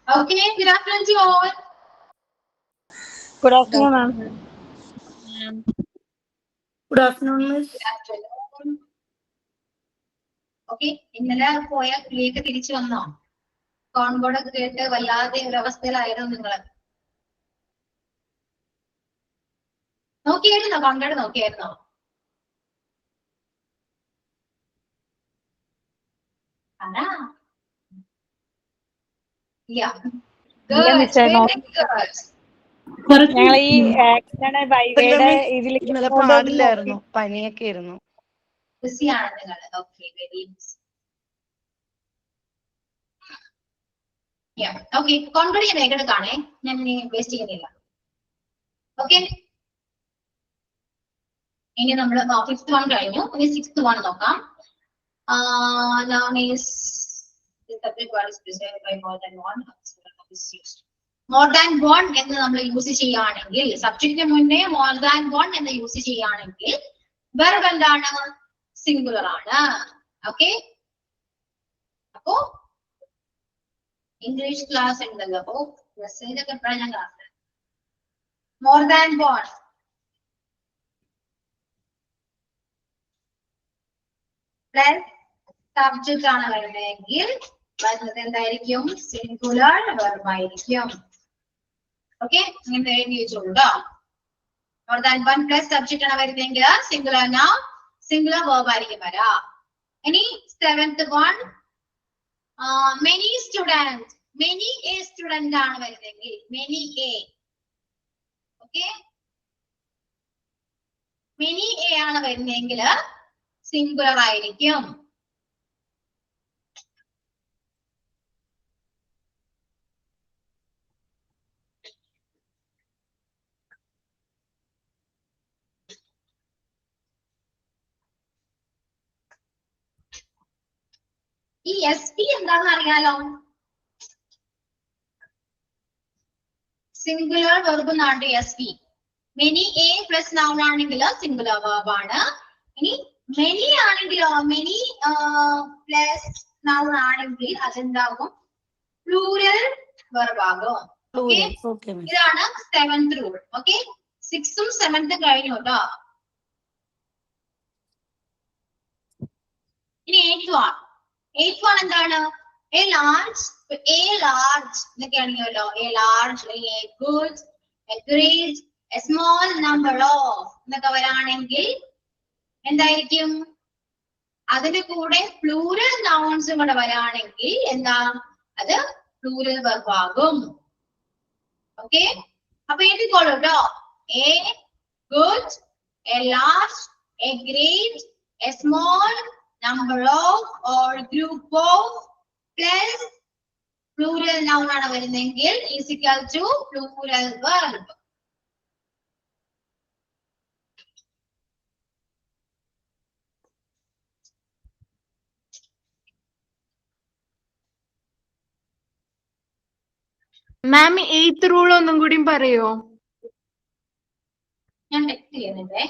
Okay, good afternoon to all. Good afternoon, ma'am. Good afternoon, Miss. Good afternoon. Okay, ഇന്നലെ പോയ കിളിയൊക്കെ തിരിച്ചു വന്നോ? കോൺബോർഡൊക്കെ കേട്ട് വല്ലാതെ ഒരു അവസ്ഥയിലായിരുന്നു നിങ്ങള്. നോക്കിയായിരുന്നോ? കോൺബോർഡ് നോക്കിയായിരുന്നോ? Yeah. Good. Very good. ഞങ്ങൾ ഈ ബൈവേയുടെ ഇതിൽ ഇന്നലെ പാടില്ലായിരുന്നു, പനിയൊക്കെ ആയിരുന്നു. ബിസിയാണ് നിങ്ങൾ. Okay, very busy. ഓക്കെ, കോൺബോർഡ് ഞാൻ വേഗം കാണേ, ഞാൻ വേസ്റ്റ് ചെയ്യുന്നില്ല. ഓക്കെ, ഇനി നമ്മൾ ഫിഫ്ത് വൺ കഴിഞ്ഞു, ഇനി സിക്സ്ത് വൺ നോക്കാം. Noun is the subject word is preserved by more than one is used. More than one എന്ന് നമ്മൾ യൂസ് ചെയ്യുകയാണെങ്കിൽ, സബ്ജക്റ്റിന് മുന്നേ more than one എന്ന് യൂസ് ചെയ്യുകയാണെങ്കിൽ വെർബ് എന്താണ്? സിംഗുലർ ആണ്. ഓക്കെ, അപ്പോ ഇംഗ്ലീഷ് ക്ലാസ് ഉണ്ടല്ലോ, അപ്പോ മെസ്സേജ് ഒക്കെ എപ്പോഴാണ് ഞാൻ class? More than one plus subject ആണ് വരുന്നതെങ്കിൽ വരുന്നത് എന്തായിരിക്കും? സിംഗുലർ വെർബ് ആയിരിക്കും. ഓക്കെ, ഇങ്ങനെ എഴുതി വെച്ചോളൂ. More than one plus subject ആണ് വരുന്നതെങ്കിൽ സിംഗുലർ നൗൺ, സിംഗുലർ വെർബ് ആയിരിക്കും വരാ. ഇനി seventh one, many student, many A student ആണ് വരുന്നതെങ്കിൽ many A. Okay, many A ആണ് വരുന്നതെങ്കിൽ സിംഗുലർ ആയിരിക്കും. ഈ എസ് പി എന്താണെന്ന് അറിയാലോ? സിംഗുലർ വെർബ് എന്നാണ് S P. Many A plus noun ആണെങ്കിൽ സിംഗുലർ വെർബ് ആണ്. ഇനി മെനി ആണെങ്കിലോ, മെനി പ്ലസ് നൗൺ ആണെങ്കിൽ അതെന്താകും? പ്ലൂരൽ വെർബ് ആകും. ഇതാണ് സെവൻത് റൂൾ. ഓക്കെ, സിക്സും സെവൻത്തും കഴിഞ്ഞു കേട്ടോ. ഇനി എയ്റ്റ് വൺ എന്താണ്? എ ലാർജ് എന്നൊക്കെ ആണെങ്കിലോ, A large, A good, A great, A small number of എന്നൊക്കെ വരാണെങ്കിൽ എന്തായിരിക്കും? അതിന്റെ കൂടെ പ്ലൂരൽ നൗൺസും കൂടെ വരാണെങ്കിൽ എന്താ? അത് പ്ലൂരൽ വെർബ് ആകും. ഓക്കെ, അപ്പൊ എഴുതിക്കോളൂ കേട്ടോ. A good, A large, A great, A small number of or group of plus plural noun ആണ് വരുന്നതെങ്കിൽ is equal to plural verb. Ma'am eighth rule ഒന്നും കൂടി പറയോ? ഞാൻ text ചെയ്യുന്നുണ്ടേ.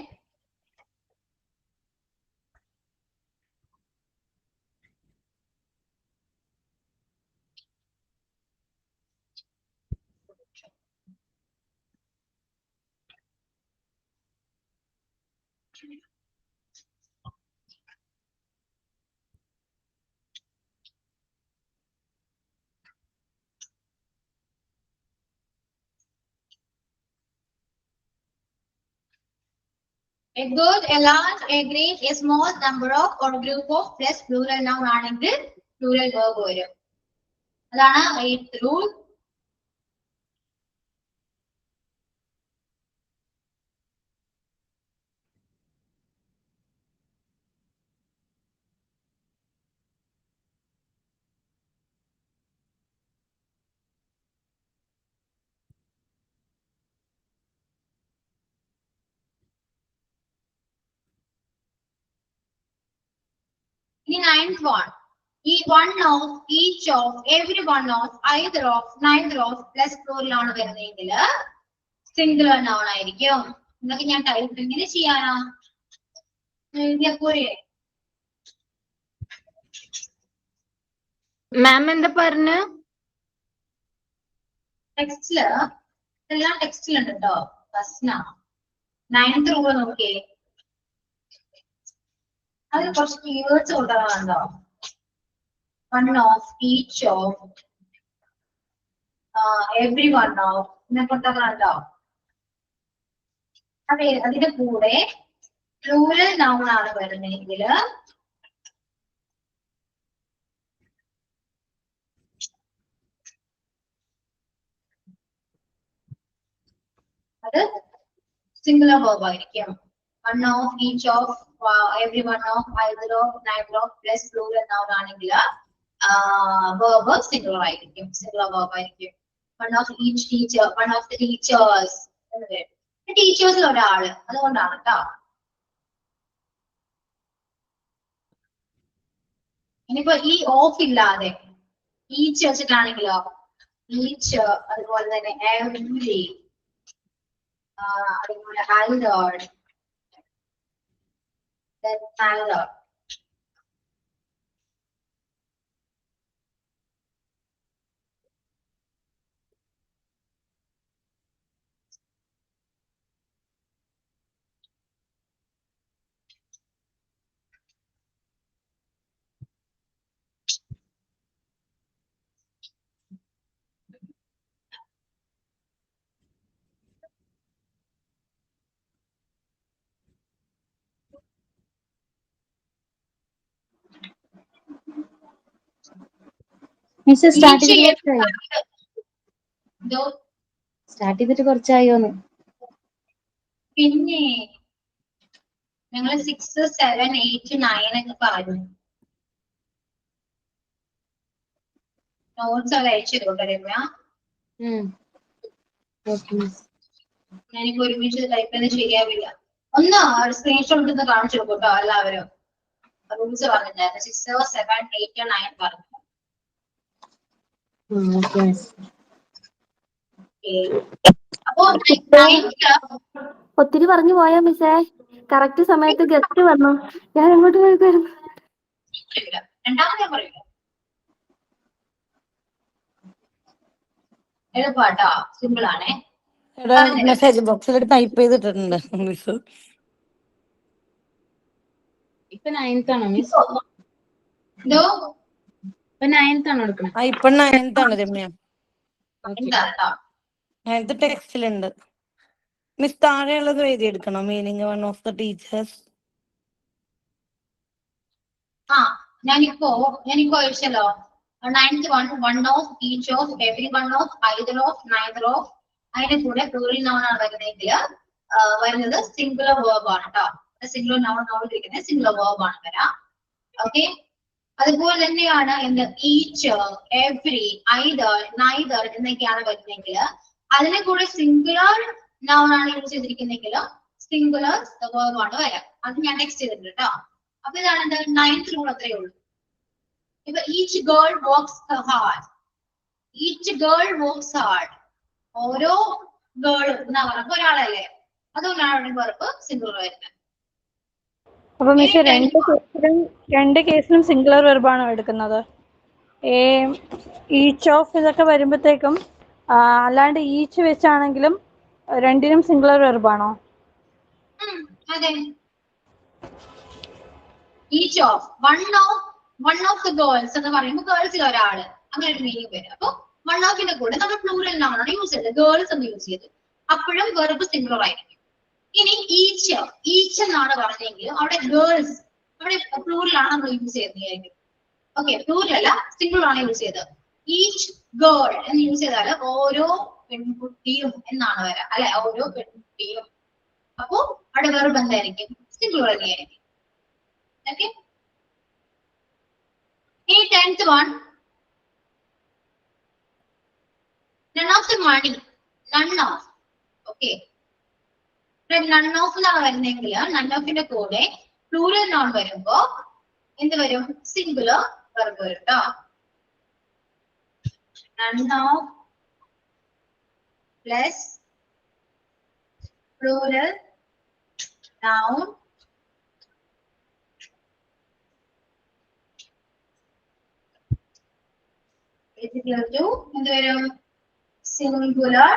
A good, a large, a great, a small number of or group of plus plural noun ആണെങ്കിൽ plural verb വരും. അതാണ് eighth rule. ഇനി ninth one, ഈ one of, each of, every one of, either of, neither of plus plural ആണ് വരുന്നതെങ്കിൽ singular noun ആയിരിക്കും. എന്നൊക്കെ ഞാൻ ടൈപ്പ് എങ്ങനെ ചെയ്യാനാ? എഴുതിയാ പോരെ? മാം എന്താ പറഞ്ഞ? ടെക്സ്റ്റില് എല്ലാം ടെക്സ്റ്റിലുണ്ട് കേട്ടോ. ഫസ്റ്റ് 9th റൂൾ നോക്കിയേ. അതിൽ കുറച്ച് കീവേഡ്സ് കൊടുക്കാറുണ്ടോ? One of, each of, every one of ഇങ്ങനെ കൊടുക്കാറുണ്ടോ? അതെ, അതിന്റെ കൂടെ പ്ലൂറൽ നൗൺ ആണ് വരുന്നതെങ്കിൽ അത് സിംഗുലർ വേർബ് ആയിരിക്കും. One of, each of, every one of, either of, neither of plus plural noun ആണെങ്കിൽ വേർബ് സിംഗുലർ ആയിരിക്കും, സിംഗുലർ വേർബ് ആയിരിക്കും. One of each teacher, one of the teachers എന്ന് വരും. ടീച്ചേഴ്സിൽ ഒരാള്, അതുകൊണ്ടാണ് കേട്ടോ. ഇനിയിപ്പോ ഈ ഓഫ് ഇല്ലാതെ ഈച്ച് വെച്ചിട്ടാണെങ്കിലോ, ഈച്ച്, അതുപോലെ തന്നെ എവ്രി, അതുപോലെ either, neither. Miss start Each ചെയ്തിട്ട് എന്തോ സ്റ്റാർട്ട് ചെയ്തിട്ട് കുറച്ചായോന്ന്? പിന്നെ ഞങ്ങൾ 6, 7, 8, 9 ഒക്കെ പറഞ്ഞു. നോട്ട്സ് ഒക്കെ അയച്ചു തരുമോ രമ്യ? ഞാനിപ്പോ ഒരുമിച്ച് ടൈപ്പ് ചെയ്ത് ശരിയാവില്ല. ഒന്ന് സ്ക്രീൻഷോട്ട് എടുത്ത് കാണിച്ചു കൊടുക്കട്ടോ എല്ലാവരും. റൂൾസ് പറഞ്ഞിട്ടുണ്ടായിരുന്നു. 6, 7, 8, 9 പറഞ്ഞു. അപ്പോ 9th ഒത്തിരി പറഞ്ഞു പോയാ മിസ്സേ? കറക്റ്റ് സമയത്ത് ഗസ്റ്റ് വന്നു, ഞാൻ എങ്ങോട്ട് പോയിരുന്നു? രണ്ടാമത് ഞാൻ പറയില്ല. എളുപ്പാട്ടോ, സിമ്പിൾ ആണേ. മെസ്സേജ് ബോക്സിൽ ടൈപ്പ് ചെയ്തിട്ടുണ്ട് മിസ്. ഇപ്പൊ 9th ആണോ മിസ്? എന്തോ ഇപ്പൊ 9th ആണോ എടുക്കണേ? ഇപ്പൊ 9th ആണ് രമ്യ. എന്താ 9th ടെക്സ്റ്റിലുണ്ട്. മിസ് താഴെയുള്ളത് എഴുതിയെടുക്കണം. Meaning one of the teachers. ഞാനിപ്പോ ചോദിച്ചല്ലോ. 9th one of, each of, every one of, either of, neither of, അതിന്റെ കൂടെ പ്ലൂറൽ നൗൺ ആണ് വരുന്നതെങ്കിൽ വരുന്നത് സിംഗുലർ വേർബ് ആണ് കേട്ടോ. സിംഗുലർ നൗൺ ഇരിക്കുന്നത് സിംഗുലർ വേർബ് ആണ് വരാം. ഓക്കെ, അതുപോലെ തന്നെയാണ് എന്ത് ഈച്ച്, എവ്രി, ഐദർ, നൈദർ എന്നൊക്കെയാണ് വരുന്നതെങ്കിൽ അതിനെ കൂടെ സിംഗുലർ നൗൺ ആണ് യൂസ് ചെയ്തിരിക്കുന്നെങ്കിൽ സിംഗുലർ വേർബ് ആണ് വരാം. അത് ഞാൻ നെക്സ്റ്റ് ചെയ്തിട്ടുണ്ട് കേട്ടോ. അപ്പൊ ഇതാണ് എന്ത് 9th റൂൾ അത്രയേ ഉള്ളൂ. ഇപ്പൊ each girl works hard, each girl works hard, ഓരോ ഗേളും എന്നാ പറഞ്ഞപ്പോ ഒരാളല്ലേ, അതുകൊണ്ടാണ് വെർബ് സിംഗുലർ വരുന്നത്. അപ്പൊ മിസ് രണ്ട് കേസിലും സിംഗുലർ വെർബാണോ എടുക്കുന്നത്? ഈച്ച് ഓഫ് ഇതൊക്കെ വരുമ്പോഴത്തേക്കും അല്ലാണ്ട് ഈച്ച് വെച്ചാണെങ്കിലും രണ്ടിനും സിംഗുലർ വെർബാണോ? അതെ, each of, one of the girls എന്ന് പറയുമ്പോൾ ഗേൾസിൽ ഒരാള്, അങ്ങനെ ഒരു മീനിങ് വരും. അപ്പൊ വൺ ഓഫിന്റെ കൂടെ നമ്മൾ പ്ലൂറൽ നൗൺ ആണ് യൂസ് ചെയ്തത്, ഗേൾസ് എന്ന് യൂസ് ചെയ്തു, അപ്പോഴും വെർബ് സിംഗുലർ ആയിരിക്കും. ഇനി ഈച്ച് എന്നാണ് പറഞ്ഞെങ്കിൽ അവിടെ ഗേൾസ്, അവിടെ പ്ലൂറൽ ആണ് നമ്മൾ യൂസ് ചെയ്യുന്നതായിരിക്കും. ഓക്കെ, പ്ലൂറൽ അല്ല, സിംഗിൾ ആണ് യൂസ് ചെയ്തത്. ഈച്ച് ഗേൾ എന്ന് യൂസ് ചെയ്താൽ ഓരോ പെൺകുട്ടിയും എന്നാണ് വരാം, അല്ലെ, ഓരോ പെൺകുട്ടിയും. അപ്പോ അവിടെ വെർബ് എന്തായിരിക്കും? സിംഗുലർ തന്നെയായിരിക്കും. ഓക്കെ, ഈ 10th none of the money, none of. Okay, none of എന്നാണ് വരുന്നെങ്കിൽ നൺ ഓഫിന്റെ കൂടെ പ്ലൂറൽ നോൺ വരുമ്പോ എന്ത് വരും? സിംഗുലർ വെർബ് വരും കേട്ടോ. None of plus plural noun എന്ത് വരും? സിംഗുലർ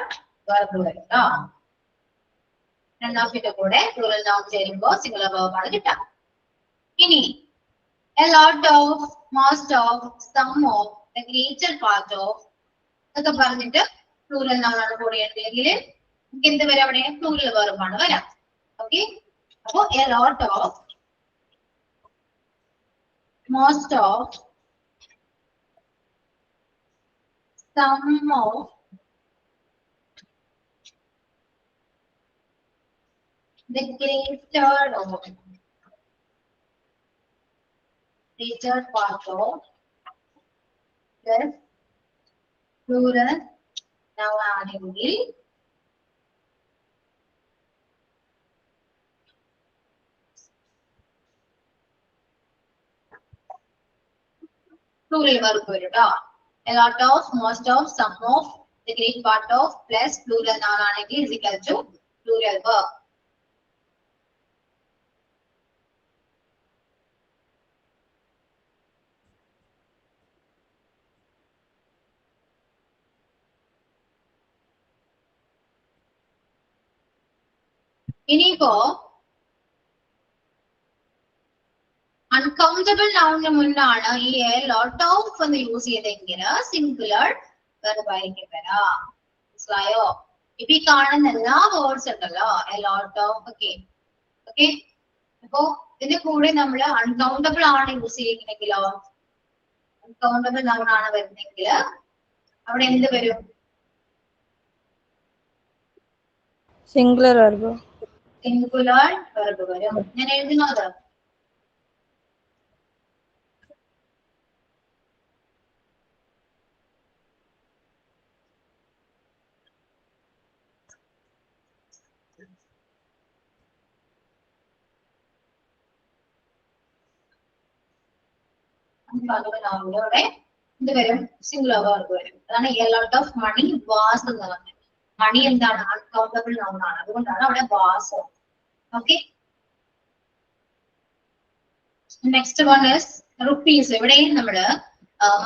വെർബ് വരും കേട്ടോ. രണ്ടാമത്തെ കൂടെ പ്ലൂറൽ നൗൺ ചേരുമ്പോ സിംഗുലർ വെർബ് ആണ് കിട്ടുക. ഇനി a lot of, most of, some of, the greater part of എന്നൊക്കെ പറഞ്ഞിട്ട് പ്ലൂറൽ നൗൺ ആണ് കൂടെ ഉണ്ടെങ്കിൽ നമുക്ക് എന്ത് വരാം അവിടെ പ്ലൂറൽ വെർബ് ആണ് വരാം. ഓക്കെ, അപ്പോ a lot of, most of, some of, the greater of, greater part of, plus plural noun ആണെങ്കിൽ plural verb വരും കേട്ടോ. A lot of, most of, some of, the great part of, plus plural noun ആണെങ്കിൽ is equal to plural verb. ഇനിയിപ്പോ uncountable നൗണിന് മുന്നാണ് ഈ A lot of എന്ന് use ചെയ്തെങ്കിൽ singular verb ആയിരിക്കും വരാം. മനസ്സിലായോ? ഇപ്പൊ ഈ കാണുന്ന എല്ലാ വേർഡ്സ് ഉണ്ടല്ലോ എ ലോട്ട് ഓഫ് ഒക്കെ. ഓക്കെ, അപ്പോ ഇതിന്റെ കൂടെ നമ്മൾ അൺകൗണ്ടബിൾ ആണ് യൂസ് ചെയ്യുന്നെങ്കിലോ, അൺകൗണ്ടബിൾ നൗൺ ആണ് വരുന്നെങ്കിൽ അവിടെ എന്ത് വരും? Singular verb. സിംഗുലർ വെർബ് വരും. ഞാൻ എഴുതുന്നത് അവിടെ എന്ത് വരും? സിംഗുലർ വെർബ് വരും. അതാണ് a lot of money was എന്ന് പറഞ്ഞത്. മണി എന്താണ്? അൺകൗണ്ടബിൾ നൗൺ ആണ്, അതുകൊണ്ടാണ് അവിടെ was. Okay, next one is rupees. ഇവിടെയും നമ്മള്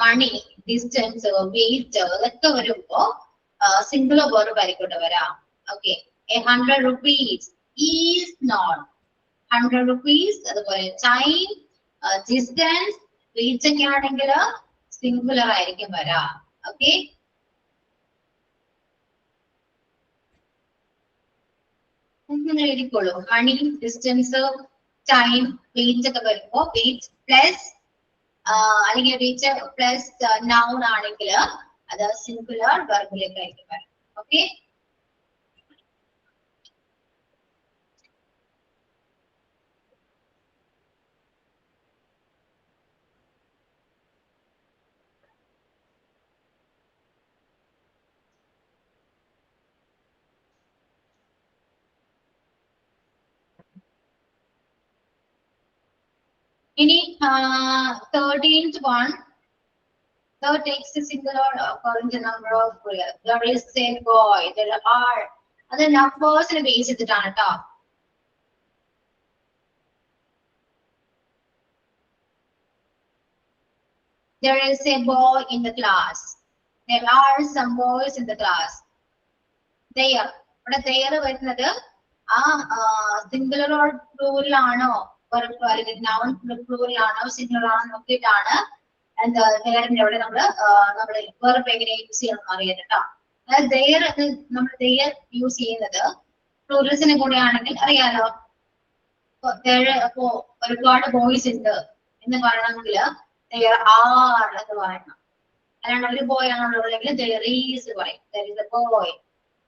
മണി, ഡിസ്റ്റൻസ്, വെയിറ്റ് ഇതൊക്കെ വരുമ്പോ സിംഗുലർ വെർബ് ആയിക്കോട്ടെ വരാം. Okay, 100 rupees is not 100 rupees. അതുപോലെ ടൈം, ഡിസ്റ്റൻസ്, വെയിറ്റ് ഒക്കെ ആണെങ്കിൽ സിംഗുലർ ആയിരിക്കും വരാം. ഓക്കെ, എഴുതിക്കോളൂ. മണി, ഡിസ്റ്റൻസ്, ടൈം, വെയിറ്റ് ഒക്കെ വരുമ്പോ വെയിറ്റ് പ്ലസ് അല്ലെങ്കിൽ വെയിറ്റ് പ്ലസ് നൗൺ ആണെങ്കിൽ അത് സിംഗുലർ വെർബിലേക്ക് ആയിരിക്കും വരാം. ഓക്കെ, ഇനി 13th one, the text is singular according to number of players. There is a boy, there are അത് നമ്പേഴ്സിനെ ബേസ് ചെയ്തിട്ടാണ് കേട്ടോ. There is a boy in the class. There are some boys in the class. There, ഇവിടെ there വരുന്നത് ആ singular or plural ആണോ, noun plural ആണോ singular ആണോ നോക്കിയിട്ടാണ് എന്താ അവിടെ നമ്മള് വെർബ് എങ്ങനെ യൂസ് ചെയ്യണം അറിയാൻ കേട്ടോ. അതായത് there നമ്മൾ there യൂസ് ചെയ്യുന്നത് പ്ലൂറൽസിനെ കൂടെ ആണെങ്കിൽ അറിയാലോ. അപ്പോ ഒരുപാട് ബോയ്സ് ഉണ്ട് എന്ന് പറയണമെങ്കിൽ there are എന്ന് പറയണം. അല്ലാണ്ട് ഒരു ബോയ് ആണെന്നുള്ളതെങ്കിൽ there is പറയും. There is a boy,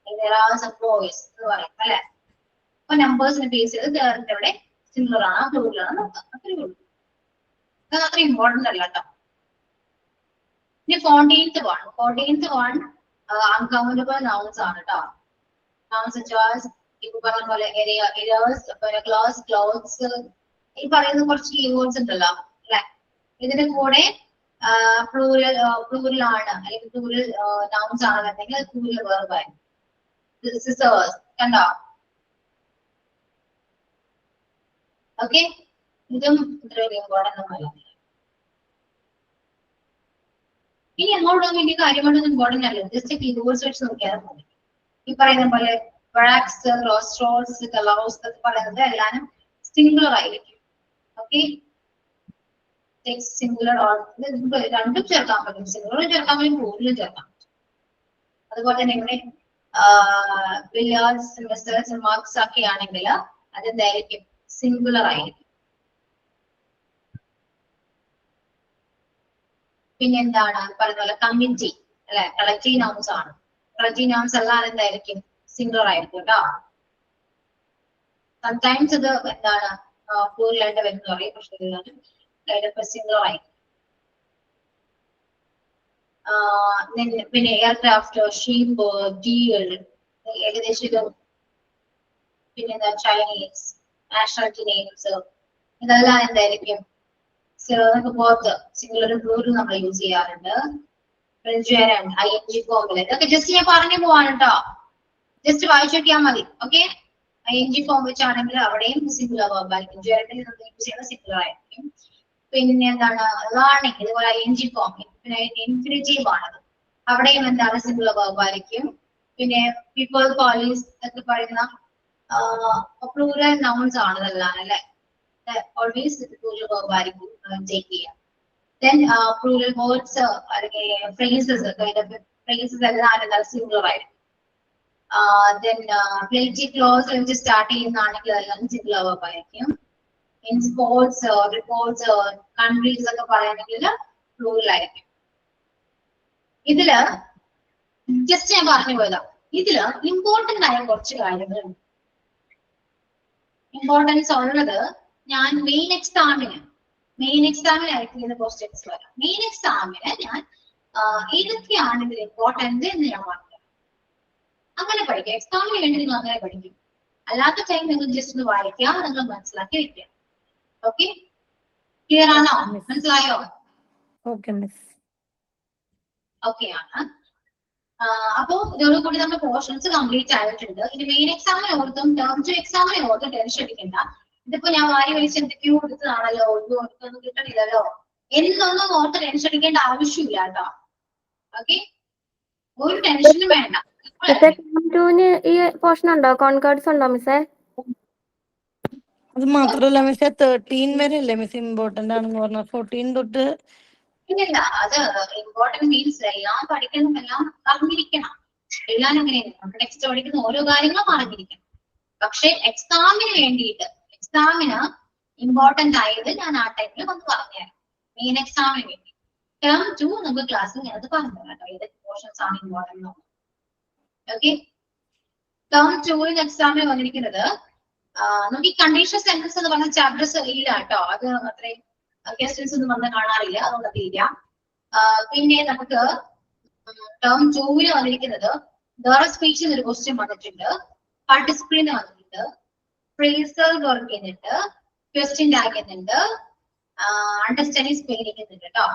there are some boys എന്ന് പറയും അല്ലെ. അപ്പൊ നമ്പേഴ്സിനെ ബേസ് ചെയ്ത് there അവിടെ സിംഗുലർ ആണോ പ്ലൂറൽ ആണോ നോക്കാം. അത്രേ ഉള്ളൂ. അത് അത്ര ഇമ്പോർട്ടന്റ് അല്ല കേട്ടോ. ഇനി 14th one അൺകൗണ്ടബിൾ നൗൺസ് ആണ് കേട്ടോ. നൗൺസ് such as ഇപ്പൊ പറഞ്ഞ പോലെ ഏരിയ, ഏരിയാസ്, ക്ലോസ്, ക്ലോത്ത്സ്, ഈ പറയുന്ന കുറച്ച് കീവേഡ്സ് ഉണ്ടല്ലോ അല്ലെ. ഇതിന്റെ കൂടെ പ്ലൂറൽ ആണ് അല്ലെങ്കിൽ പ്ലൂറൽ നൗൺസ് ആണെന്നുണ്ടെങ്കിൽ അത് പ്ലൂറൽ വെർബ് ആയി. സിസേഴ്സ് കണ്ടോ. ഓക്കെ, ഇതും ഇത്രയും ഇമ്പോർട്ടന്റ് ഒന്നുമല്ല. ഇനി അങ്ങോട്ടൊന്നും വലിയ കാര്യമായിട്ടൊന്നും ഇമ്പോർട്ടന്റ് അല്ല, ജസ്റ്റ് കീബോർഡ്സ് വെച്ച് നോക്കിയാൽ മതി. ഈ പറയുന്ന പോലെ വാക്സ്, റോസ്ട്രോൾസ്, കളോസ് എന്നൊക്കെ പറയുന്നത് എല്ലാം സിംഗുലർ ആയിരിക്കും. ഓക്കെ, സിംഗുലർ രണ്ടും ചേർക്കാൻ പറ്റും, സിംഗുലറും ചേർക്കാൻ പറ്റും, പ്ലൂറലും ചേർക്കാൻ പറ്റും. അതുപോലെ തന്നെ ഇവിടെ ബില്യാർഡ്സ്, മിസ്റ്റേഴ്സ്, മാർക്സ് ഒക്കെ ആണെങ്കിൽ അതെന്തായിരിക്കും, സിംഗുലർ ആയിരിക്കും. പിന്നെ എന്താണ് പറയുന്ന പോലെ കമ്മിറ്റി അല്ലെ, കളക്റ്റീവ് നൗൺസ് ആണ്. കളക്റ്റീവ് നൗൺസ് എല്ലാം എന്തായിരിക്കും, സിംഗുലർ ആയിരിക്കും കേട്ടോ. സംടൈംസ് ഇത് എന്താണ് പ്ലൂറലായിട്ട് വരുന്ന പറയും, പക്ഷെ സിംഗുലർ ആയിരിക്കും. പിന്നെ എയർക്രാഫ്റ്റ്, ഷീപ്പ്, ഡീൽ, ഏകദേശം പിന്നെ എന്താ ചൈനീസ്, നാഷണാലിറ്റി നെയിംസ്, ഇതെല്ലാം എന്തായിരിക്കും പുറത്ത് സിംഗുലറും പ്ലൂറലും നമ്മൾ യൂസ് ചെയ്യാറുണ്ട്. ING ഫോമിൽ ഇതൊക്കെ ജസ്റ്റ് ഞാൻ പറഞ്ഞു പോവാണ് കേട്ടോ, ജസ്റ്റ് വായിച്ചു നോക്കിയാൽ മതി. ഓക്കെ, ING ഫോം വെച്ചാണെങ്കിൽ അവിടെയും സിംഗുലർ വേർബ് ആയിരിക്കും, ജെറൻഡിൽ നമ്മൾ യൂസ് ചെയ്യുന്ന സിംഗുലർ ആയിരിക്കും. പിന്നെ എന്താണ് ലേണിംഗ്, ഇതുപോലെ ING ഫോം, പിന്നെ ഇൻഫിനിറ്റീവ് ആണത്, അവിടെയും എന്താണ് സിംഗുലർ വേർബ് ആയിരിക്കും. പിന്നെ പീപ്പിൾ, പോലീസ് ഒക്കെ പറയുന്ന പ്ലൂറൽ നൗൺസ് ആണ് ഇതെല്ലാം അല്ലെ, always plural verb ആയിരിക്കും take ചെയ്യാം. Then plural words അല്ലെങ്കിൽ phrases, phrases എല്ലാം സിംഗുലർ ആയിരിക്കും. Then relative clause വെച്ച് സ്റ്റാർട്ട് ചെയ്യുന്നതാണെങ്കിൽ എല്ലാം സിംഗുലർ verb ആയിരിക്കും. In sports, reports, countries ഒക്കെ പറയുകയാണെങ്കിൽ പ്ലൂറൽ ആയിരിക്കും. ഇതില് ജസ്റ്റ് ഞാൻ പറഞ്ഞു പോയതാ, ഇതില് ഇമ്പോർട്ടന്റ് ആയ കുറച്ച് കാര്യങ്ങളുണ്ട്. ഇമ്പോർട്ടൻസ് ഉള്ളത് ഞാൻ മെയിൻ എക്സാമിനായിരിക്കും ഇത് ക്വസ്റ്റ്യൻസ് വരാം. മെയിൻ എക്സാമിന് ഞാൻ ഏതൊക്കെയാണ് ഇതിൽ ഇമ്പോർട്ടൻസ് എന്ന് ഞാൻ പറഞ്ഞു, അങ്ങനെ പഠിക്കാം. എക്സാമിന് വേണ്ടി നിങ്ങൾ അങ്ങനെ പഠിക്കും, അല്ലാത്ത ടൈം നിങ്ങൾ ജസ്റ്റ് ഒന്ന് വായിക്കുക, നിങ്ങൾ മനസ്സിലാക്കി വെക്കുക. ഓക്കെ, ക്ലിയർ ആണോ? മനസ്സിലായോ? Okay miss. ഓക്കെ ആണ്. അപ്പോ ഇതോടുകൂടി നമ്മുടെ പോർഷൻസ് കംപ്ലീറ്റ് ആയിട്ടുണ്ട്. ഇനി മെയിൻ എക്സാമിന് ഓർത്തും ടേം 2 എക്സാമിന് ഓർത്തും ടെൻഷൻ അടിക്കണ്ട. ഇതിപ്പോ ഞാൻ വാരി വലിച്ച് എന്തൊക്കെയോ എടുത്തതാണല്ലോ, ഒന്നും കിട്ടണില്ലല്ലോ എന്നൊന്നും ഓർത്ത് ടെൻഷൻ അടിക്കേണ്ട ആവശ്യമില്ല കേട്ടോ. ഓക്കെ, ഒരു ടെൻഷനും വേണ്ട. ഈ പോർഷൻ ഉണ്ടോ, കോൺകേർഡ്സ് ഉണ്ടോ മിസ്സേ? അത് മാത്രല്ല മിസ്സേ 13 വരെ അല്ലേ മിസ് ഇമ്പോർട്ടന്റ് ആണെന്ന് പറഞ്ഞ, 14 തൊട്ട് ഇല്ല, അത് ഇമ്പോർട്ടന്റ് മീൻസ് എല്ലാം പഠിക്കണം, എല്ലാം അറിഞ്ഞിരിക്കണം. എല്ലാം അങ്ങനെയാണ്, ടെക്സ്റ്റ് പഠിക്കുന്ന ഓരോ കാര്യങ്ങളും അറിഞ്ഞിരിക്കണം. പക്ഷെ എക്സാമിന് വേണ്ടിയിട്ട്, എക്സാമിന് ഇമ്പോർട്ടന്റ് ആയത് ഞാൻ ആ ടൈമിൽ വന്ന് പറഞ്ഞുതരാം. മെയിൻ എക്സാമിന് വേണ്ടി ടേം 2 നമുക്ക് ക്ലാസ്സിൽ ഞാനത് പറഞ്ഞു കേട്ടോ, ഏതൊക്കെ പോർഷൻസ് ആണ് ഇമ്പോർട്ടന്റ്. ഓക്കെ, ടേം 2 എക്സാമിന് വന്നിരിക്കുന്നത് നമുക്ക് ഈ കണ്ടീഷൻ സെന്റൻസ് എന്ന് പറഞ്ഞ ചാപ്റ്റേഴ്സ് ഇല്ല കേട്ടോ, അത് അത്രയും ക്വസ്റ്റ്യൻസ് ഒന്നും വന്ന് കാണാറില്ല, അതുകൊണ്ട് അറിയില്ല. പിന്നെ നമുക്ക് ടേം 2 വന്നിരിക്കുന്നത് വേറെ സ്പീച്ച് എന്നൊരു ക്വസ്റ്റ്യൻ വന്നിട്ടുണ്ട്, പാർട്ടിസിപ്പിളിന് വന്നിട്ടുണ്ട്, ഫ്രേസൽ വർക്ക് ചെയ്യുന്നുണ്ട്, ക്വസ്റ്റ്യൻ ആക്കുന്നുണ്ട്, അണ്ടർസ്റ്റാൻഡിങ് സ്പെല്ലിംഗ് ഉണ്ട് കേട്ടോ.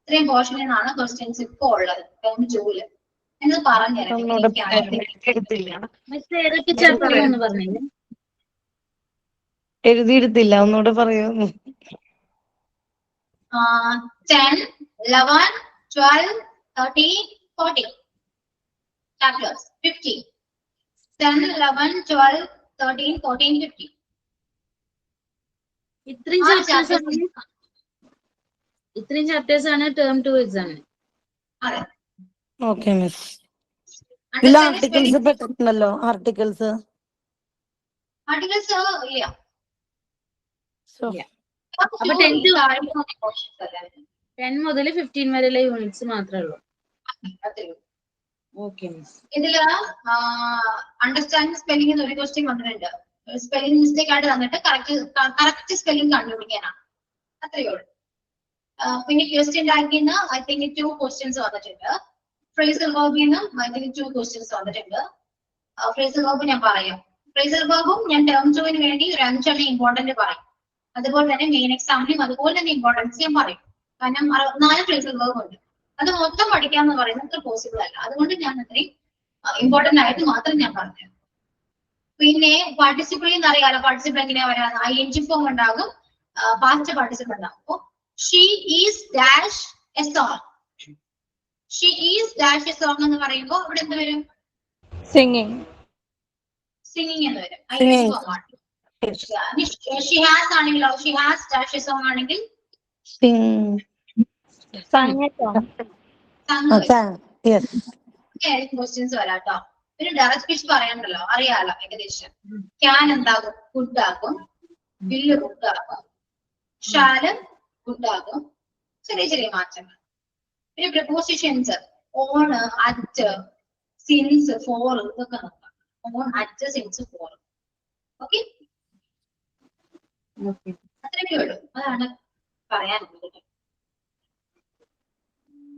ഇത്രയും പോർഷനിൽ നിന്നാണ് ക്വസ്റ്റ്യൻസ് ഇപ്പൊ ഉള്ളത് ടേം 2 എന്ന് പറഞ്ഞുതരാം. എഴുതിയെടുത്തില്ല, ഒന്നുകൂടെ പറയൂ. 10, 11, 12, 13, 14 chapters. 15, 10, 11, 12, 13, 14, 15. ഇത്രയും ചാപ്റ്റേഴ്സ് ആണ് ടേം 2 എക്സാമിന്. അതെ, ഓക്കെ മിസ്. ഇതിൽ ആർട്ടിക്കിൾസ് പെട്ടിട്ടുണ്ടല്ലോ, ആർട്ടിക്കിൾസ് ഇല്ല. അപ്പൊ 10 മുതൽ 15 വരെയുള്ള യൂണിറ്റ്സ് മാത്രമേ ഉള്ളൂ. Okay miss. ഇതില് അണ്ടർസ്റ്റാൻഡിങ് സ്പെല്ലിംഗ് ഒരു ക്വസ്റ്റ്യൻ വന്നിട്ടുണ്ട്. സ്പെല്ലിംഗ് മിസ്റ്റേക്ക് ആയിട്ട് തന്നിട്ട് കറക്റ്റ് സ്പെല്ലിംഗ് കണ്ടുപിടിക്കാനാണ്, അത്രയേ ഉള്ളൂ. പിന്നെ ക്വസ്റ്റ്യൻ ടാങ്കിന്ന് ഐ തിങ്ക് 2 ക്വസ്റ്റ്യൻസ് വന്നിട്ടുണ്ട്. ഫ്രേസൽ വേർബിന്ന് ഐ തിങ്ക് 2 ക്വസ്റ്റ്യൻസ് വന്നിട്ടുണ്ട്. ഫ്രേസൽ വേർബ് ഞാൻ പറയാം. ഫ്രേസൽ വേർബും ഞാൻ ടേം 2 വേണ്ടി ഒരു 5 ഇമ്പോർട്ടന്റ് പറയും. അതുപോലെ തന്നെ മെയിൻ എക്സാമിനും അതുപോലെ തന്നെ ഇമ്പോർട്ടൻസ് ഞാൻ പറയും. കാരണം 64 ഫ്രേസൽ വേർബ് ഉണ്ട്, അത് മൊത്തം പഠിക്കാന്ന് പറയുന്നത് അത്ര പോസിബിൾ അല്ല. അതുകൊണ്ട് ഞാൻ അത്രയും ഇമ്പോർട്ടന്റ് ആയിട്ട് മാത്രം ഞാൻ പറഞ്ഞു. പിന്നെ പാർട്ടിസിപ്പിൾ എന്ന് അറിയാലോ, പാർട്ടിസിപ്പിൾ എങ്ങനെയാ വരാ, ING ഫോം ഉണ്ടാകും, പാസ്റ്റ് പാർട്ടിസിപ്പിൾ ഉണ്ടാകും. She is dash A song, she is dash A song എന്ന് പറയുമ്പോൾ ഇവിടെ എന്ത് വരും? സിംഗിങ്. സിംഗിങ് എന്ന് വരും. Singing. ഷി ഹാസ് ആണെങ്കിലോ she has dash A song ആണെങ്കിൽ Sing. സംഗീതം. സങ് വരും. Yes. ക്വസ്റ്റ്യൻസ് വരാം കേട്ടോ. ഒരു ഡയറക്റ്റ് സ്പീച്ച് പറയാനുണ്ടല്ലോ, അറിയാലോ ഏകദേശം. ക്യാൻ എന്താകും? ഗുഡ് ആകും. വില്ല് ഗുഡ് ആകും. ഷാല് ഗുഡ് ആകും. ചെറിയ ചെറിയ മാറ്റങ്ങൾ. പിന്നെ prepositions on, at, since, for ഇതൊക്കെ നോക്കാം. On, at, since, for. Okay, അത്രയൊക്കെ ഉള്ളൂ. അതാണ് പറയാനുള്ളത്.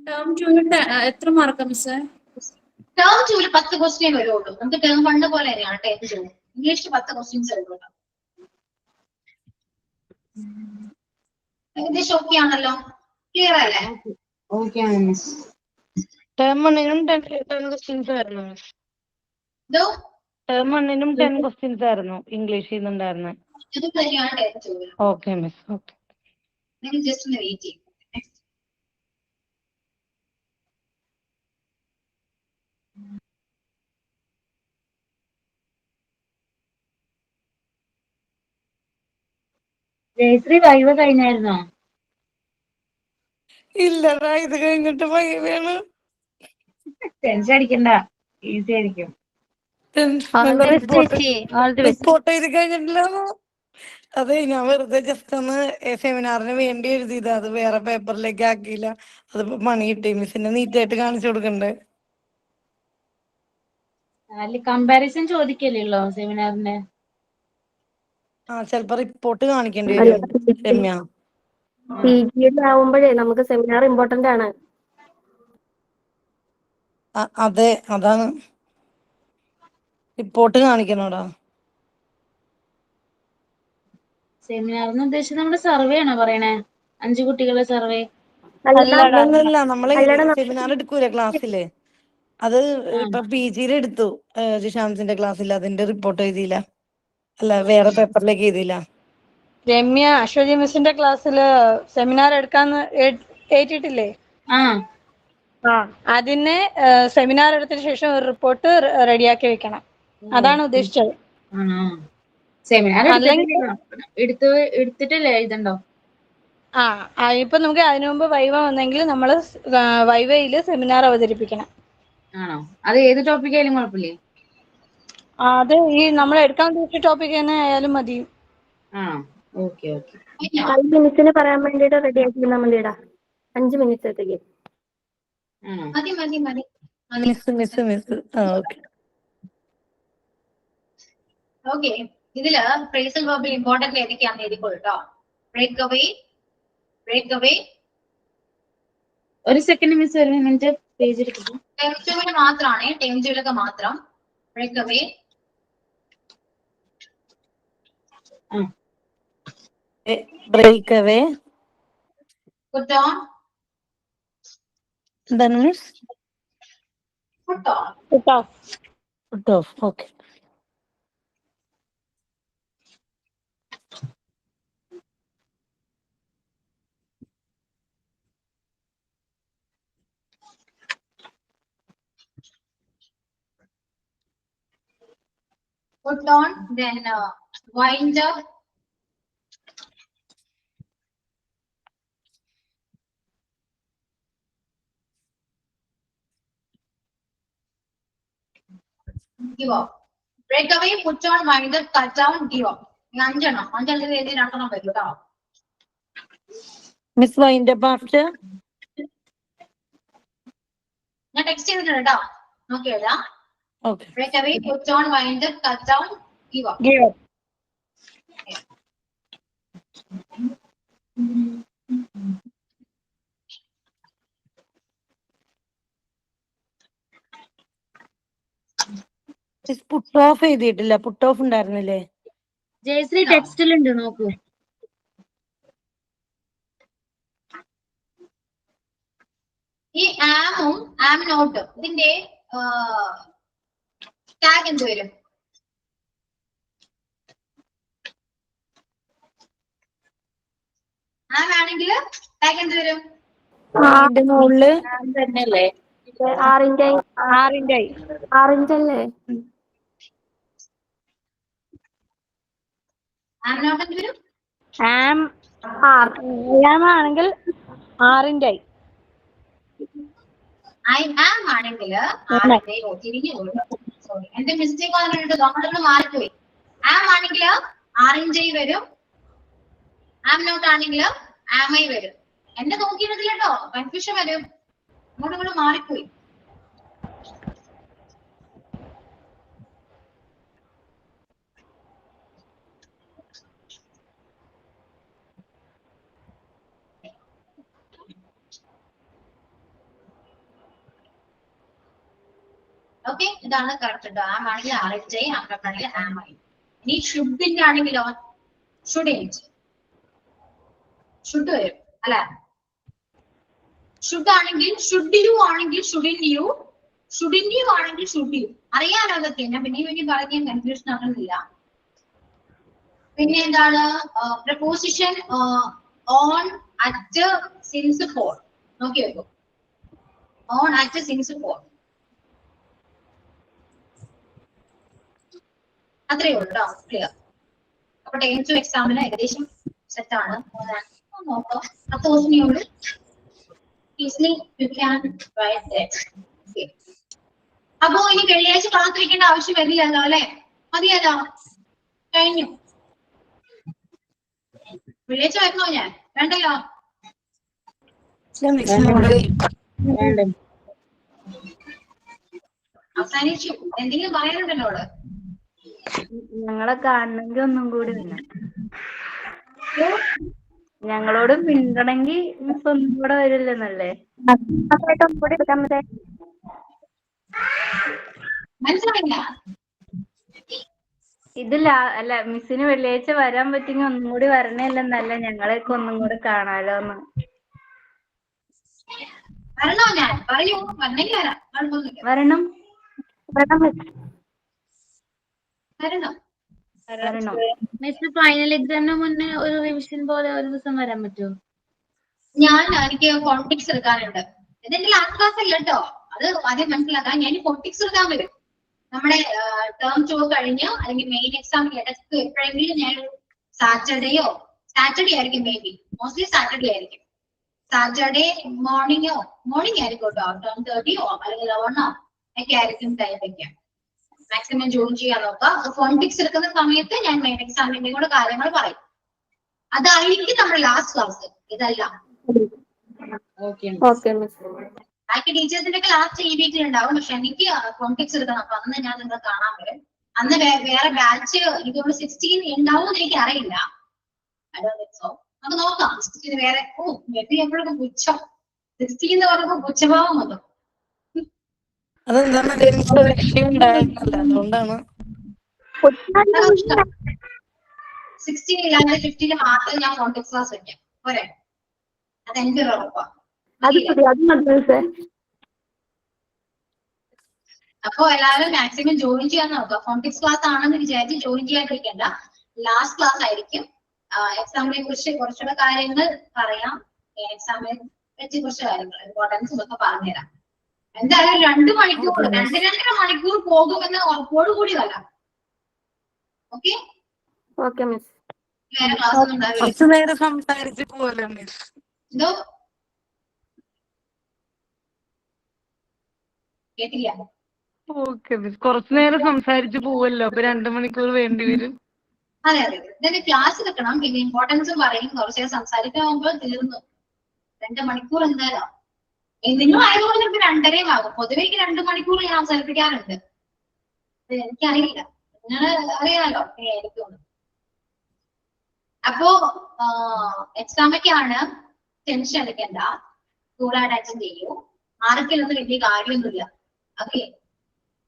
ടേം 2 എത്ര മാർക്കാ മിസ്സേ? ടേം 2 10 ക്വസ്റ്റ്യൻ വരുള്ളൂ. നമുക്ക് ടേം 1 പോലെ തന്നെയാണ് ടേം 2. ഇംഗ്ലീഷിൽ 10 ക്വസ്റ്റ്യൻസ് വരുള്ളൂ. ഏകദേശം ഓക്കെ ആണല്ലോ? ക്ലിയർ അല്ലേ? Okay miss. ടേം 1നും 10 ക്വസ്റ്റ്യൻസ് ആയിരുന്നു. ഇതോ ടേം 1നും 10 ക്വസ്റ്റ്യൻസ് ആയിരുന്നു ഇംഗ്ലീഷിൽ നിന്നുണ്ടായിരുന്നു. ഇത് തന്നെയാണ് ടേം 2. Okay miss. ഓക്കെ, നിങ്ങൾ ജസ്റ്റ് ഒന്ന് വെയിറ്റ് ചെയ്യും. ജയശ്രീ വൈവ കഴിഞ്ഞായിരുന്നോ? ഇല്ലടാ, ഇത് കഴിഞ്ഞിട്ട് വൈവേണ്. ടെൻഷൻ അടിക്കണ്ട, ഈസി ആയിരിക്കും. റിപ്പോർട്ട് എഴുതി കഴിഞ്ഞിട്ടില്ല. അതെ, ഞാൻ വെറുതെ ജസ്റ്റ് ഒന്ന് സെമിനാറിന് വേണ്ടി എഴുതിയത്. അത് വേറെ പേപ്പറിലേക്ക് ആക്കിയില്ല. അതിപ്പോ പണി കിട്ടി. മിസ്സിനെ നീറ്റായിട്ട് കാണിച്ചു കൊടുക്കണ്ടേ? കമ്പാരിസൺ ചോദിക്കല്ലോ സെമിനാറിന്റെ. ചെലപ്പോ റിപ്പോർട്ട് കാണിക്കേണ്ടി അല്ല, വരും രമ്യ. PG ആവുമ്പോഴേ നമുക്ക് സെമിനാർ ഇമ്പോർട്ടന്റ് ആണ്. അതെ, അതാണ്. റിപ്പോർട്ട് കാണിക്കണോടാ. സെമിനാറിന് ഉദ്ദേശിച്ചത് നമ്മുടെ സർവേ ആണോ പറയണേ? 5 കുട്ടികളുടെ സർവേ. അല്ലല്ല, നമ്മള് അല്ലടാ, സെമിനാർ എടുക്കൂലേ ക്ലാസ്സില്, അത് ഇപ്പൊ PG എടുത്തു. ജിഷാംസിന്റെ ക്ലാസ്സിൽ അതിന്റെ റിപ്പോർട്ട് എഴുതിയില്ല. അല്ല, വേറെ പേപ്പറിലേക്ക് എഴുതിയില്ല. രമ്യ അശ്വതി മിസ്സിന്റെ ക്ലാസ്സില് സെമിനാർ എടുക്കാന്ന് ഏറ്റിട്ടില്ലേ? അതിന് സെമിനാർ എടുത്തതിന് ശേഷം ഒരു റിപ്പോർട്ട് റെഡിയാക്കി വെക്കണം. അതാണ് ഉദ്ദേശിച്ചത്. സെമിനാർ അല്ലെങ്കിൽ എടുത്തിട്ടല്ലേ എഴുതണ്ടോ? ഇപ്പൊ നമുക്ക് അതിനു മുമ്പ് വൈവ വന്നെങ്കിൽ നമ്മള് വൈവയില് സെമിനാർ അവതരിപ്പിക്കണം. ആണോ? അത് ഏത് ടോപ്പിക് ആയാലും കുഴപ്പമില്ലേ? അത് ഈ നമ്മൾ എടുക്കാൻ ഉദ്ദേശിച്ച ടോപ്പിക് തന്നെ ആയാലും മതി. Okay okay. 5 മിനിറ്റ്സിന് പറയാൻ വേണ്ടിട്ട് റെഡി ആക്കിയിരുന്നാ മതിടാ. 5 മിനിറ്റ്സത്തേക്ക്. മതി മതി മതി. മിസ്. ഓക്കെ, ഇതില് ഫ്രേസൽ വെർബിൽ ഇമ്പോർട്ടന്റ് ഏതൊക്കെയാന്ന് എഴുതിക്കോളൂ. Break away. ഒരു സെക്കൻഡ് മിസ്, ഒരു മിനിറ്റ് പേജ് എടുക്കുന്നു. ടേം 2 മാത്രമാണ്, ടേം 2 മാത്രം. ബ്രേക്ക് അവേ, put on, എന്താണ് miss? put on. Put off. Okay. Put on, then wind up, give up. Break away, put on, wind up, cut down, give up. 5 എഴുതി 2 വരും കേട്ടോ. Miss wind up after. ഞാൻ text ചെയ്തിട്ടുണ്ട് കേട്ടോ, നോക്കി എഴുതാം. Okay. Break away, put on, wind up, cut down, give up. Put off എഴുതിയിട്ടില്ല. Put of ഉണ്ടായിരുന്നില്ലേ? ജയശ്രീ ടെക്സ്റ്റിലുണ്ട്, നോക്കൂ. ഈ ആമും ആം നോട്ട് ഇതിന്റെ ടാഗ് എന്ത് വരും? ആം ആണെങ്കിൽ ടാഗ് എന്ത് വരും? മുകളില് തന്നെയല്ലേ? മിസ്സേ 6 6 6 ആം നോട്ട് എന്ത് വരും? ആം ആണെങ്കിൽ 6 ഐ ആം ആണെങ്കിൽ 6 തിരിഞ്ഞു സോറി എന്റെ മിസ്റ്റേക്ക് വന്നിട്ട് ഡോക്ടറിന് മാറിപ്പോയി. ആം ആണെങ്കിൽ 6 വരും. ആം നോട്ട് ആണെങ്കിൽ ആം ഐ വരും. എന്നെ നോക്കിയിട്ടില്ല കേട്ടോ, കൺഫ്യൂഷൻ വരും. ഇങ്ങോട്ട് മാറിപ്പോയി. ഓക്കെ, ഇതാണ് കറക്റ്റ്. ആം ആണെങ്കിൽ 6 ആം നോട്ട് ആണെങ്കിൽ ആം ഐ. ഇനി ഷുഡിന്റെ ആണെങ്കിലോ ഷുഡിന്റ് ഷുഡ് വരും അല്ലെ. ഷുഡ് ആണെങ്കിൽ ഷുഡ് യു ആണെങ്കിൽ ഷുഡിന്റ് യു, ഷുഡിന്റ് യു ആണെങ്കിൽ ഷുഡ് യു. അറിയാലോ അതൊക്കെ, ഞാൻ പിന്നെ പറഞ്ഞ കൺഫ്യൂഷൻ ആകുന്നില്ല. പിന്നെ എന്താണ് preposition on at since four. നോക്കി വെക്കൂ, ഓൺ അറ്റ് സിൻസ് ഫോർ. അത്രയേ ഉള്ളൂ കേട്ടോ, ക്ലിയർ. അപ്പൊ ടേം ടു എക്സാമിന് ഏകദേശം സെറ്റ് ആണ്. നോക്കാം 10 ദിവസത്തിനുള്ളിൽ easily you can write that. Okay. അപ്പോ ഇനി വെള്ളിയാഴ്ച ക്ലാസ് വെക്കേണ്ട ആവശ്യം വരില്ലല്ലോ അല്ലെ? മതിയല്ലോ, കഴിഞ്ഞു. വെള്ളിയാഴ്ച വരണോ? ഞാൻ വേണ്ടല്ലോ. അവസാനിച്ചു. എന്തെങ്കിലും പറയാനുണ്ടല്ലോ അവിടെ? ഞങ്ങളെ കാണണമെങ്കിൽ ഒന്നും കൂടി വരണം. ഞങ്ങളോട് മിണ്ടണമെങ്കിൽ മിസ് ഒന്നും കൂടെ വരില്ലെന്നല്ലേ? മനസ്സിലായില്ല? ഇതില്ല അല്ല, മിസ്സിന് വെള്ളിയാഴ്ച വരാൻ പറ്റിയെങ്കിൽ ഒന്നും കൂടി വരണല്ലെന്നല്ല, ഞങ്ങളെയൊക്കെ ഒന്നും കൂടെ കാണാലോന്ന്. വരണോ? ഞാൻ പറയൂ, വന്നെങ്കിൽ വരാം, കുഴപ്പമൊന്നുമില്ല. വരണം വരണം. മിസ് ഫൈനൽ എക്സാമിന് മുന്നേ ഒരു റിവിഷൻ പോലെ ഒരു ദിവസം വരാൻ പറ്റുമോ? എനിക്ക് കോൺഫിക്സ് എടുക്കാനുണ്ട്. ഇതെന്റെ ലാസ്റ്റ് ക്ലാസ് അല്ല കേട്ടോ, അത് ആദ്യം മനസ്സിലാക്കാൻ. ഞാൻ കോൺഫിക്സ് എടുക്കാൻ വരും. നമ്മുടെ ടേം 2 കഴിഞ്ഞ് അല്ലെങ്കിൽ മെയിൻ എക്സാം ഇടയ്ക്ക് എപ്പോഴെങ്കിലും ഞാൻ സാറ്റർഡേ ആയിരിക്കും, മേ ബി മോസ്റ്റ്ലി സാറ്റർഡേ ആയിരിക്കും. സാറ്റർഡേ മോർണിംഗ് ആയിരിക്കും കേട്ടോ. 10:30 അല്ലെങ്കിൽ 11 ഒക്കെ ആയിരിക്കും ടൈം വയ്ക്കാം. മാക്സിമം ജോയിൻ ചെയ്യാൻ നോക്കാം. കോൺഫിക്സ് എടുക്കുന്ന സമയത്ത് ഞാൻ മെയിൻ എക്സാമിന്റെ കൂടെ കാര്യങ്ങൾ പറയും. അതായിരിക്കും നമ്മുടെ ലാസ്റ്റ് ക്ലാസ്, ഇതല്ല. ബാക്കി ടീച്ചേഴ്സിന്റെ ഒക്കെ ലാസ്റ്റ് ഈ വീക്കിൽ ഉണ്ടാവും. പക്ഷെ എനിക്ക് കോൺഫിക്സ് എടുക്കണം. അപ്പൊ അന്ന് ഞാൻ നിങ്ങളെ കാണാൻ വരും. അന്ന് വേറെ ബാച്ച് എനിക്കൊരു 16 ഉണ്ടാവും എന്ന് എനിക്ക് അറിയില്ല. നമുക്ക് നോക്കാം. 16 വേറെ എപ്പോഴും പുച്ഛം 16 എന്ന് പറയുമ്പോ പുച്ഛഭാവം വന്നു. അതുകൊണ്ടാണ് 16 ഇല്ലാതെ 15 മാത്രം ഞാൻ കോൺഫിക്സ് ക്ലാസ് വെക്കാം. പോരെ? അതെന്റെ ഒരു ഉറപ്പാണ്. അപ്പൊ എല്ലാവരും മാക്സിമം ജോയിൻ ചെയ്യാൻ നോക്കുക. കോൺഫിക്സ് ക്ലാസ് ആണെന്ന് വിചാരിച്ച് ജോയിൻ ചെയ്യാണ്ടിരിക്കേണ്ട. ലാസ്റ്റ് ക്ലാസ് ആയിരിക്കും. എക്സാമിനെ കുറിച്ച് കുറച്ചുകൂടെ കാര്യങ്ങൾ പറയാം. എക്സാമിനെ പറ്റി കുറച്ച് കാര്യങ്ങൾ ഇമ്പോർട്ടൻസും ഒക്കെ പറഞ്ഞുതരാം. എന്തായാലും 2 മണിക്കൂർ 2.5 മണിക്കൂർ പോകുമെന്ന് ഉറപ്പോടുകൂടി വരാം. ഓക്കെ, വേറെ ക്ലാസ് ഒന്നും ഉണ്ടാവില്ല. കുറച്ചു നേരം സംസാരിച്ച് പോവല്ലോ മിസ്. എന്തോ കേട്ടില്ല? ഓക്കെ മിസ്, കുറച്ചു നേരം സംസാരിച്ച് പോവല്ലോ, അപ്പൊ 2 മണിക്കൂർ വേണ്ടി വരും. അതെ, ഇതിന്റെ ക്ലാസ് എടുക്കണം. പിന്നെ ഇമ്പോർട്ടൻസും പറയും. കുറച്ച് നേരം സംസാരിക്കാവുമ്പോൾ തീർന്നു. 2 മണിക്കൂർ എന്തായാലും നിങ്ങൾ ആയതുകൊണ്ട് എനിക്ക് 2.5 ആകും. പൊതുവെ 2 മണിക്കൂർ ഞാൻ അവസാനിപ്പിക്കാറുണ്ട്. എനിക്കറിയില്ല, നിങ്ങൾ അറിയാലോ എനിക്കൊന്നും. അപ്പോ എക്സാമൊക്കെയാണ്, ടെൻഷൻ എടുക്കണ്ട. കൂളായിട്ട് അറ്റൻഡ് ചെയ്യൂ. മാർക്കിലൊന്നും വലിയ കാര്യമൊന്നുമില്ല. ഓക്കെ,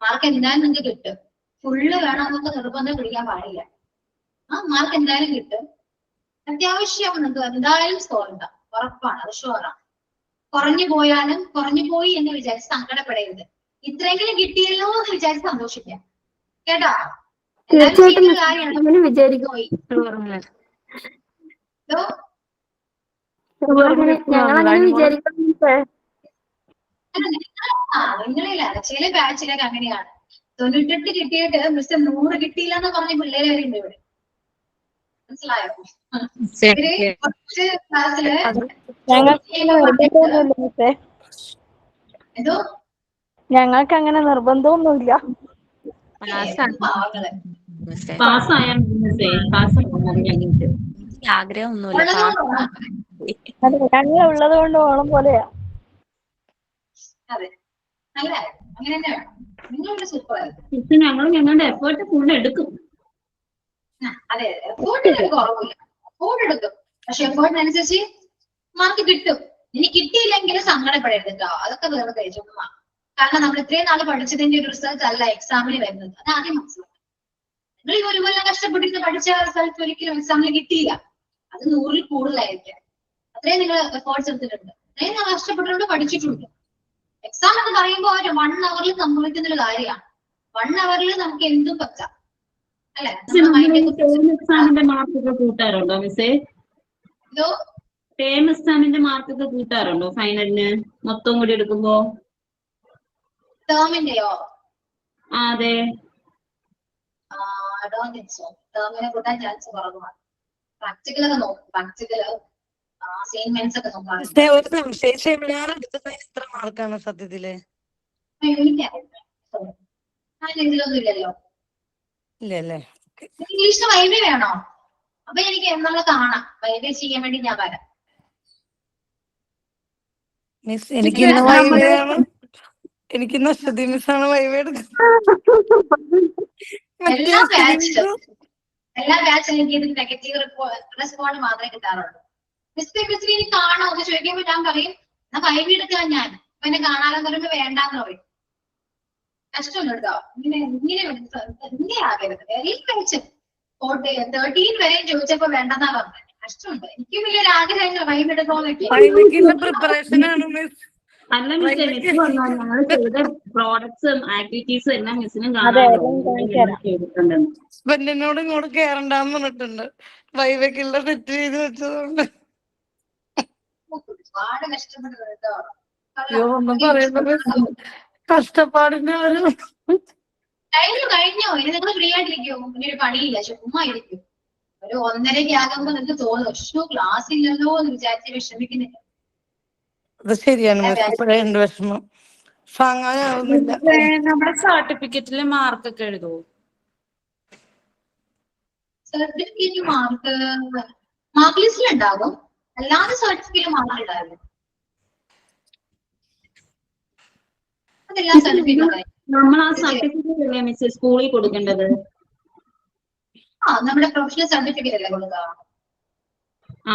മാർക്ക് എന്തായാലും നിങ്ങൾക്ക് കിട്ടും. ഫുള്ള് വേണമെന്നൊക്കെ നിർബന്ധം പിടിക്കാൻ പാടില്ല. മാർക്ക് എന്തായാലും കിട്ടും. അത്യാവശ്യം നിങ്ങൾക്ക് എന്തായാലും സ്കോർ ഉണ്ടാവും, ഉറപ്പാണ്, അത് ഷുവറാണ്. കുറഞ്ഞു പോയാലും കുറഞ്ഞു പോയി എന്ന് വിചാരിച്ച് സങ്കടപ്പെടരുത്. ഇത്രയെങ്കിലും കിട്ടിയല്ലോ എന്ന് വിചാരിച്ച് സന്തോഷിക്കാം കേട്ടോ. ഞങ്ങൾ അങ്ങനെ വിചാരിക്കുന്നു. നിങ്ങളില്ല ചില ബാച്ചിലൊക്കെ അങ്ങനെയാണ്. 98 കിട്ടിയിട്ട് മിസ് 100 കിട്ടിയില്ല എന്ന് പറഞ്ഞ പിള്ളേര് വരെ ഉണ്ട് ഇവിടെ. മനസ്സിലായോ? ഇവര് ഫസ്റ്റ് ക്ലാസ്സില് എന്തോ ഞങ്ങൾക്ക് അങ്ങനെ നിർബന്ധമൊന്നുമില്ല. പാവങ്ങള് ആഗ്രഹമൊന്നുമില്ല. അതെ, ഞങ്ങൾ ഉള്ളത് കൊണ്ട് ഓണം പോലെയാ. അതെ നല്ല അങ്ങനെ തന്നെ വേണം. നിങ്ങളുടെ സൂപ്പർ ഞങ്ങൾ ഞങ്ങളുടെ എഫേർട്ട് ഫുൾ എടുക്കും. അതെ എഫേർട്ടിനൊരു കുറവില്ല. എഫേർട്ട് എടുക്കും, പക്ഷെ എഫേർട്ടിനനുസരിച്ച് മാർക്ക് കിട്ടും. ഇനി കിട്ടിയില്ലെങ്കിൽ സങ്കടപ്പെടരുത് കേട്ടോ. അതൊക്കെ വേറെ കഴിച്ചോളാം. കാരണം നമ്മൾ ഇത്രയും നാൾ പഠിച്ചതിന്റെ ഒരു റിസൾട്ട് അല്ല എക്സാമിന് വരുന്നത്. അത് ആദ്യം മനസ്സിലാക്കാം. നിങ്ങൾ ഈ ഒരു കൊല്ലം കഷ്ടപ്പെട്ടിട്ട് പഠിച്ച റിസൾട്ട് ഒരിക്കലും എക്സാമിന് കിട്ടിയില്ല. അത് 100-ൽ കൂടുതലായിരിക്കാം. അത്രയും നിങ്ങൾ എഫേർട്ട്സ് എടുത്തിട്ടുണ്ട്, അത്രയും നിങ്ങൾ കഷ്ടപ്പെട്ടുകൊണ്ട് പഠിച്ചിട്ടുണ്ട്. എക്സാം എന്ന് പറയുമ്പോൾ ഒരു 1 hour സംഭവിക്കുന്ന ഒരു കാര്യമാണ്. 1 hour നമുക്ക് എന്തും പറ്റാം അല്ലെ? എക്സാമിന്റെ മാർക്കൊക്കെ കൂട്ടാറുണ്ടോ മിസ്സേ? ടേം എക്സാമിന്റെ മാർക്കൊക്കെ കൂട്ടാറുണ്ടോ ഫൈനലിന് മൊത്തം കൂടി എടുക്കുമ്പോ? ടേമിന്റെയോ? അതെ. ടേമിനെ കൂട്ടാൻ ചാൻസ് കുറവാണ്. പ്രാക്ടിക്കലൊക്കെ നോക്കും. പ്രാക്ടിക്കല് അസൈൻമെന്റ്സ് ഒക്കെ നോക്കാം. ഒരു സംശയം, സെമിനാർ എടുത്തത് എത്ര മാർക്കാണ് സത്യത്തില്? ഇതിലൊന്നും ഇല്ലല്ലോ. ഇല്ലല്ലേ? ഇംഗ്ലീഷിന് വൈവേ വേണോ? അപ്പൊ എനിക്ക് നമ്മളെ കാണാം. വൈവേ ചെയ്യാൻ വേണ്ടി ഞാൻ വരാം. മിസ് എനിക്ക് ഇന്ന് വൈവയാണ്. എനിക്ക് നഷ്ടതി മിസ്സാണ് വൈവേ എടുക്കുന്നത്. എല്ലാ ബാച്ചിലും എനിക്ക് ഇത് നെഗറ്റീവ് റെസ്പോണ്ട് മാത്രമേ കിട്ടാറുള്ളൂ. മിസ്റ്റേക്ക് ക്രിസ്റ്റി എനിക്ക് കാണോ എന്ന് ചോദിക്കുമ്പോൾ ഞാൻ പറയും എന്നാ വൈവി എടുക്കാൻ ഞാൻ. അപ്പൊ എന്നെ കാണാനെന്ന് പറയുമ്പോ വേണ്ടാന്ന് പറയും. കഷ്ടമുണ്ട് കേട്ടോ. ഇങ്ങനെ ആകരുത്. എല്ലാ ബാച്ചും 13 വരെയും ചോദിച്ചപ്പോ വേണ്ടെന്നാ പറഞ്ഞത്. കഷ്ടമുണ്ട്. എനിക്ക് വലിയൊരു ആഗ്രഹം വൈവി എടുക്കണമെന്നൊക്കെ. പ്രിപ്പറേഷൻ ആണ് മിസ്. അല്ല മിസ്സേ, മിസ് വന്നാൽ ഞങ്ങൾ ചെയ്ത പ്രോഡക്ട്സും ആക്ടിവിറ്റീസും എല്ലാം മിസ്സിനും ഹസ്ബൻഡിനോട് ഇങ്ങോട്ട് കേറണ്ടെന്ന് പറഞ്ഞിട്ടുണ്ട്. വൈവയ്ക്കുള്ള സെറ്റ് ചെയ്ത് വെച്ചതുകൊണ്ട്. ഒരുപാട് കഷ്ടപ്പെട്ടു കേട്ടോ. അയ്യോ ഒന്നും പറയുന്നത് കഷ്ടപ്പാടിന്റെ ഒരു കഴിഞ്ഞോ ഇനി നിങ്ങൾ ഫ്രീ ആയിട്ടിരിക്കോ? ഇനി ഒരു പണിയില്ല, ചുമ്മാ ഇരിക്കും. ഒരു 1:30 ആകുമ്പോ നിങ്ങൾക്ക് തോന്നും ക്ലാസ് ഇല്ലല്ലോ എന്ന് വിചാരിച്ച് വിഷമിക്കുന്നില്ല. അത് ശരിയാണ് മിസ്. ഇപ്പോഴുണ്ട് വിഷമം. താങ്ങാനാവുന്നില്ല. നമ്മുടെ സർട്ടിഫിക്കറ്റിലെ മാർക്കൊക്കെ എഴുതുമോ? സർട്ടിഫിക്കറ്റ് മാർക്ക് ലിസ്റ്റിൽ ഉണ്ടാകും, അല്ലാതെ സർട്ടിഫിക്കറ്റ് മാർക്ക് ഉണ്ടാകും. അതെല്ലാം സർട്ടിഫിക്കറ്റ് നമ്മൾ ആ സർട്ടിഫിക്കറ്റ് അല്ലേ മിസ് സ്കൂളിൽ കൊടുക്കേണ്ടത്? നമ്മുടെ പ്രൊഫഷണൽ സർട്ടിഫിക്കറ്റ് അല്ലേ കൊടുക്കുക?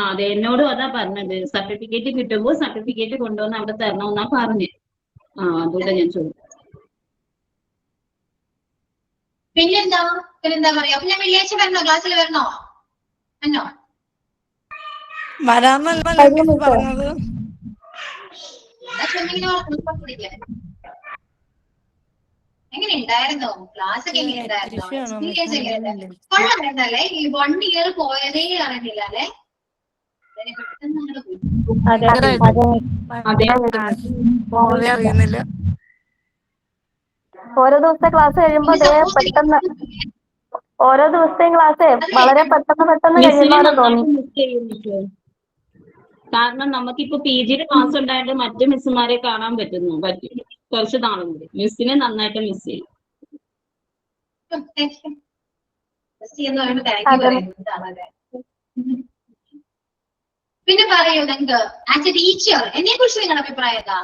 അതെ, എന്നോടും അതാ പറഞ്ഞത്. സർട്ടിഫിക്കറ്റ് കിട്ടുമ്പോ സർട്ടിഫിക്കറ്റ് കൊണ്ടുവന്ന് അവിടെ തരണമെന്നാ പറഞ്ഞ്. അതുകൊണ്ടാ ഞാൻ ചോദിച്ചത്. പിന്നെന്താ പറയാ? പിന്നെ വെള്ളിയാഴ്ച വരണോ? ക്ലാസ്സിൽ വരണോ? എന്നോ വരാന്നല്ല മിസ് പറഞ്ഞത്. എങ്ങനെ ഉണ്ടായിരുന്നോ ക്ലാസ് ഒക്കെ? എങ്ങനെ ഉണ്ടായിരുന്നോ? കൊള്ളായിരുന്നല്ലേ? ഈ 1 year പോയതേ അറിഞ്ഞില്ല അല്ലെ? അറിയുന്നില്ല. ഓരോ ദിവസത്തെ ക്ലാസ് കഴിയുമ്പോ പെട്ടെന്ന് ഓരോ ദിവസത്തെയും ക്ലാസ് വളരെ പെട്ടെന്ന് കഴിയുമ്പോൾ തോന്നി. കാരണം നമുക്കിപ്പോ PG ക്ലാസ് ഉണ്ടായിട്ട് മറ്റു മിസ്സുമാരെ കാണാൻ പറ്റും കുറച്ച് നാളും കൂടി. മിസ്സിനെ നന്നായിട്ട് മിസ് ചെയ്യും. പിന്നെ പറയൂ നിങ്ങൾക്ക് ആസ് എ ടീച്ചർ എന്നെ കുറിച്ച് നിങ്ങളുടെ അഭിപ്രായം എന്താ?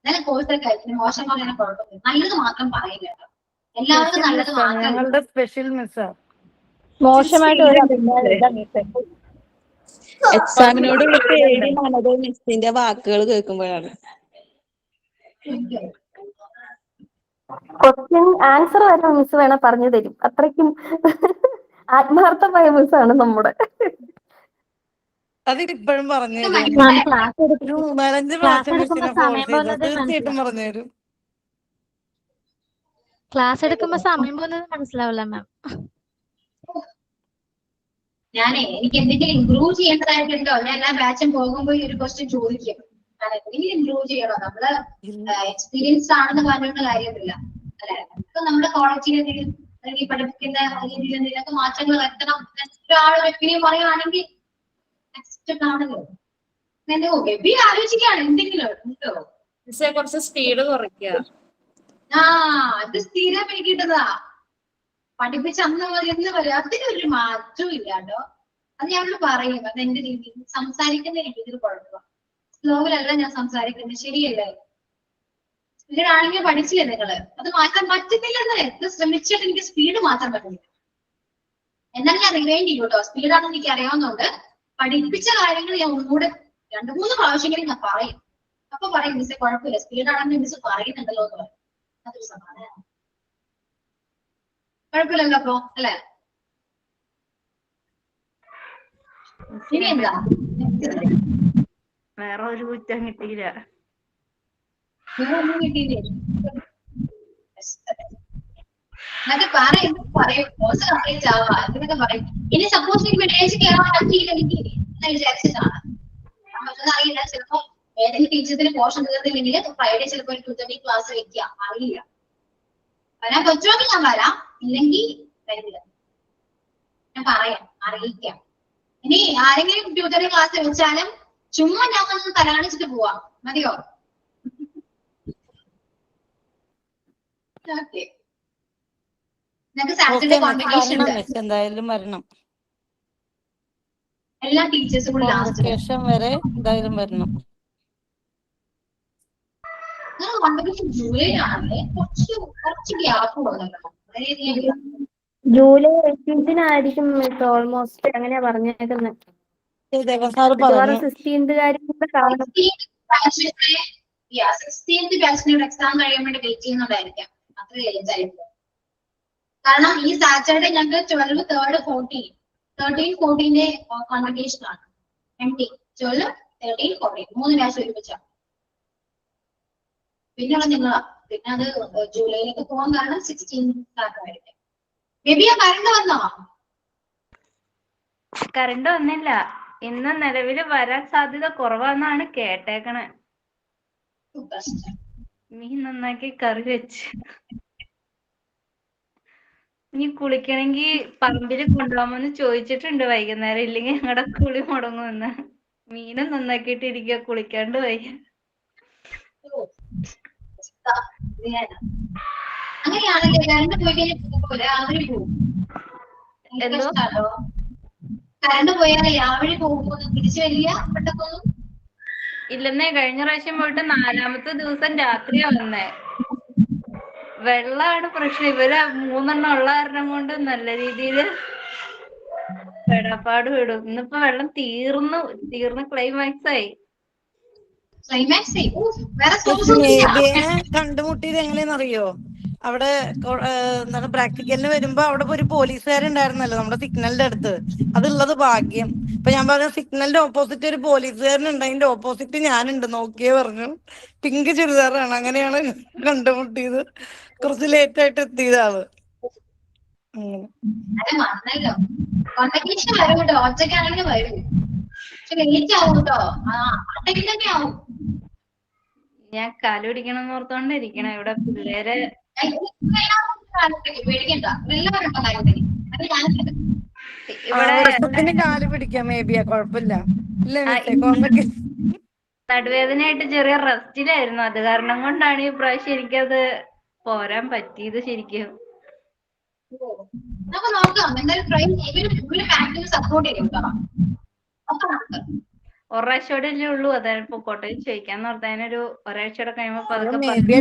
നല്ല കോഴ്സൊക്കെ കഴിച്ചു മോശം പറയുന്ന കുഴപ്പമില്ല, നല്ലത് മാത്രം പറയില്ല. എല്ലാവർക്കും നല്ലത് മാത്രം. ഞങ്ങളുടെ സ്പെഷ്യൽ മിസ്സാ. മോശമായിട്ട് ഒരു അഭിപ്രായം എക്സാമിനോടുള്ള പേടി മനത് മിസ്സിന്റെ വാക്കുകൾ കേൾക്കുമ്പോഴാണ്. ക്വസ്റ്റ്യൻ ആൻസർ വരെ മിസ് വേണേ പറഞ്ഞു തരും. അത്രയ്ക്കും ആത്മാർത്ഥമായ മിസ്സാണ് നമ്മുടെ. അതിപ്പോഴും പറഞ്ഞു തരും. ഒരു 4-5 പ്രാവശ്യം മിസ്സിനെ ഫോൺ ചെയ്താൽ തീർച്ചയായിട്ടും പറഞ്ഞു തരും. ക്ലാസ് എടുക്കുമ്പോ സമയം പോകുന്നത് മനസ്സിലാവില്ല മാം. എനിക്ക് എന്തെങ്കിലും ഇംപ്രൂവ് ചെയ്യേണ്ടതായിട്ടുണ്ടോ? ഞാൻ എല്ലാ ബാച്ചും പോകുമ്പോ ഈ ഒരു ക്വസ്റ്റ്യൻ ചോദിക്കും. ഇമ്പ്രൂവ് ചെയ്യണോ? നമ്മള് എക്സ്പീരിയൻസ്ഡ് ആണെന്ന് പറഞ്ഞിട്ട് കാര്യമില്ല അല്ലെ? ഇപ്പൊ നമ്മുടെ ക്വാളിറ്റിയിൽ എന്തെങ്കിലും അല്ലെങ്കിൽ പഠിപ്പിക്കുന്ന രീതിയിൽ എന്തെങ്കിലുമൊക്കെ മാറ്റങ്ങൾ വരുത്തണം ഒരാളൊരു ഒപ്പീനിയൻ പറയുകയാണെങ്കിൽ അക്സെപ്റ്റഡ് ആണല്ലോ. ബേബി ആലോചിക്കുകയാണ് എന്തെങ്കിലും ഉണ്ടോ? കുറച്ച് സ്പീഡ് കുറയ്ക്കുക. അത് സ്ഥിരം കിട്ടതാ. പഠിപ്പിച്ച അന്ന് മതി എന്ന് പറയും. അതിനൊരു മാറ്റവും ഇല്ല കേട്ടോ. അത് ഞങ്ങൾ പറയും. അത് എന്റെ രീതിയിൽ സംസാരിക്കുന്ന രീതിയിൽ കുഴപ്പമില്ല. സ്ലോവിലല്ല ഞാൻ സംസാരിക്കുന്നത്, ശരിയല്ലേ? സ്പീഡാണെങ്കിൽ പഠിച്ചില്ലേ നിങ്ങള്? അത് മാറ്റാൻ പറ്റുന്നില്ലെന്ന് എത്ര ശ്രമിച്ചിട്ട് എനിക്ക് സ്പീഡ് മാറ്റാൻ പറ്റുന്നില്ല. എന്നാൽ ഞാൻ റിവൈൻഡ് ചെയ്യും കേട്ടോ. സ്പീഡാണെന്ന് എനിക്ക് അറിയാവുന്നതുകൊണ്ട് പഠിപ്പിച്ച കാര്യങ്ങൾ ഞാൻ ഒന്നുകൂടെ 2-3 പ്രാവശ്യമെങ്കിലും ഞാൻ പറയും. അപ്പൊ പറയും മിസ്സേ കുഴപ്പമില്ല, സ്പീഡാണെന്ന് മിസ് പറയുന്നുണ്ടല്ലോ എന്ന് പറയും. അതൊരു സമാധാനം. കുഴപ്പമില്ലല്ലോ അപ്പൊ അല്ലെ? ഇനി എന്താ? വേറെ ഒരു കുറ്റം കിട്ടിയില്ല. വേറെ ഒന്നും കിട്ടിയില്ലേ? എന്നൊക്കെ പറയും കോഴ്സ് കംപ്ലീറ്റ് ആവാ എന്നൊക്കെ പറയും. ഇനി സപ്പോസ് എനിക്ക് വെള്ളിയാഴ്ച കയറാൻ പറ്റിയില്ലെങ്കിൽ എന്ന് വിചാരിച്ചതാണ്. അറിയില്ല, ചിലപ്പോ ഏതെങ്കിലും ടീച്ചേഴ്സിന് പോർഷൻ തീർന്നില്ലെങ്കിൽ ഫ്രൈഡേ ചിലപ്പോൾ ഒരു 2:30 ക്ലാസ് വെക്കാം, അറിയില്ല. വരാൻ പറ്റുമെങ്കിൽ ഞാൻ വരാം, ഇല്ലെങ്കിൽ വരില്ല. ഞാൻ പറയാം, അറിയിക്കാം. ഇനി ആരെങ്കിലും ട്യൂട്ടറി ക്ലാസ് വെച്ചാലും ചുമ്മാ ഞാൻ ഒന്ന് തലാണിച്ചിട്ട് പോവാം, മതിയോ? സാറ്റർഡേ കോൺവെക്കേഷൻ എന്തായാലും വരണം. എല്ലാ ടീച്ചേഴ്സും കൂടി ലാസ്റ്റ് വരെ എന്തായാലും വരണം. കോൺവെക്കേഷൻ ജൂലൈ ആണല്ലേ? കുറച്ച് ഗ്യാപ്പ് ഉണ്ടല്ലോ. ജൂലൈ 18-നായിരിക്കും മിസ്, ഓൾമോസ്റ്റ് അങ്ങനെയാ പറഞ്ഞേക്കുന്നത്. 16th കാണും. 16th ബാച്ചിനോട് എക്സാം കഴിയാൻ വേണ്ടി വെയിറ്റ് ചെയ്യുന്നുണ്ടായിരിക്കാം. അത്ര ലേറ്റ് ആയിരിക്കും. കാരണം ഈ സാറ്റർഡേ ഞങ്ങൾക്ക് 12, 3, 14 13-14 കോൺവെക്കേഷൻ ആണ്. MT 12, 13, 14 3 ബാച്ച് ഒരുമിച്ചാണ്. പിന്നെയുള്ള നിങ്ങളാ. പിന്നെ അത് ജൂലൈയിലേക്ക് പോകാൻ കാരണം 16th ആയിരിക്കും. ബേബി ആ കറണ്ട് വന്നോ? കറണ്ട് വന്നില്ല. ഇന്ന് നിലവില് വരാൻ സാധ്യത കുറവാന്നാണ് കേട്ടേക്കണേ. മീൻ നന്നാക്കി കറി വെച്ച്. ഇനി കുളിക്കണമെങ്കിൽ പറമ്പില് കൊണ്ടുപോകാമെന്ന് ചോദിച്ചിട്ടുണ്ട് വൈകുന്നേരം, ഇല്ലെങ്കിൽ ഞങ്ങളുടെ കുളി മുടങ്ങുമെന്ന്. മീനും നന്നാക്കിയിട്ട് ഇരിക്കുക, കുളിക്കാണ്ട് വയ്യ. അങ്ങനെയാണെങ്കിൽ കറണ്ട് പോയി കഴിഞ്ഞാൽ രാവിലെ പോകും. കറണ്ട് പോയാൽ രാവിലെ പോകുമ്പോ തിരിച്ചു വരിക പെട്ടെന്നൊന്നും ഇല്ലെന്നേ. കഴിഞ്ഞ പ്രാവശ്യം പോയിട്ട് 4ാമത്തെ ദിവസം രാത്രിയാ വന്നേ. വെള്ളമാണ് പ്രശ്നം. ഇവര് 3 എണ്ണം ഉള്ള കാരണം കൊണ്ട് നല്ല രീതിയില് പെടപ്പാട് വിടും. ഇന്നിപ്പോ വെള്ളം തീർന്ന് ക്ലൈമാക്സ് ആയി. കണ്ടുമുട്ടിയത് എങ്ങനെയാണെന്നറിയോ? അവിടെ എന്താണ് പ്രാക്ടിക്കലിന് വരുമ്പോ അവിടെ ഒരു പോലീസുകാരുണ്ടായിരുന്നല്ലോ നമ്മുടെ സിഗ്നലിന്റെ അടുത്ത്. അതുള്ളത് ഭാഗ്യം. ഇപ്പൊ ഞാൻ പറഞ്ഞ സിഗ്നലിന്റെ ഓപ്പോസിറ്റ് ഒരു പോലീസുകാരനുണ്ട്, അതിന്റെ ഓപ്പോസിറ്റ് ഞാനുണ്ട്. നോക്കിയേ പറഞ്ഞു, പിങ്ക് ചുരിദാറാണ്. അങ്ങനെയാണ് കണ്ടുമുട്ടിയത്. കുറച്ച് ലേറ്റ് ആയിട്ട് എത്തിയതാണ്. ഒറ്റയ്ക്കാണെങ്കിൽ വരും, പക്ഷെ ലേറ്റ് ആവും കേട്ടോ. ഒറ്റയ്ക്ക് തന്നെ ആവും. ഞാൻ കാല് പിടിക്കണം ഓർത്തോണ്ടിരിക്കണം. ഇവിടെ പിള്ളേര് പേടിക്കണ്ട, എല്ലാവരും ഇവിടെ കാല് പിടിക്കാം. മേബിയാ കുഴപ്പമില്ല. നടുവേദനയായിട്ട് ചെറിയ റെസ്റ്റിലായിരുന്നു. അത് കാരണം കൊണ്ടാണ് ഈ പ്രാവശ്യം എനിക്കത് പോരാൻ പറ്റിയത് ശരിക്കും. നമുക്ക് നോക്കാം, എന്തായാലും ട്രൈ ചെയ്യും, സപ്പോർട്ട് ചെയ്യും. ഒരാഴ്ചയോടെ ഉള്ളൂ. അതായത് പൊക്കോട്ടെ ചോദിക്കാന്ന് പറഞ്ഞതിനൊരു ഒരാഴ്ചയോടെ കഴിയുമ്പോ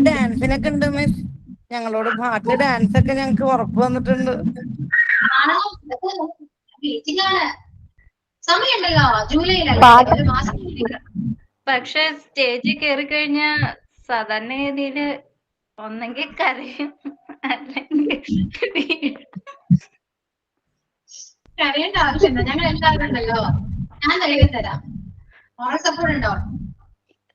ഡാൻസിനൊക്കെ ഉണ്ട് മിസ്. ഞങ്ങളോട് പാട്ട് ഡാൻസ് ഒക്കെ ഞങ്ങൾക്ക് ഉറപ്പ് വന്നിട്ടുണ്ട്. സമയമുണ്ടല്ലോ, ജൂലൈയിലല്ലേ, ഒരു മാസം. പക്ഷെ സ്റ്റേജിൽ കയറി കഴിഞ്ഞ സാധാരണ രീതിയില് ഒന്നെങ്കിൽ കരയും, അല്ലെങ്കിൽ കരയേണ്ട ആവശ്യമില്ല. ഞങ്ങൾ എല്ലാവരും ഉണ്ടല്ലോ, ഞാൻ കരയിൽ തരാം. സപ്പോർട്ട് ഉണ്ടോ?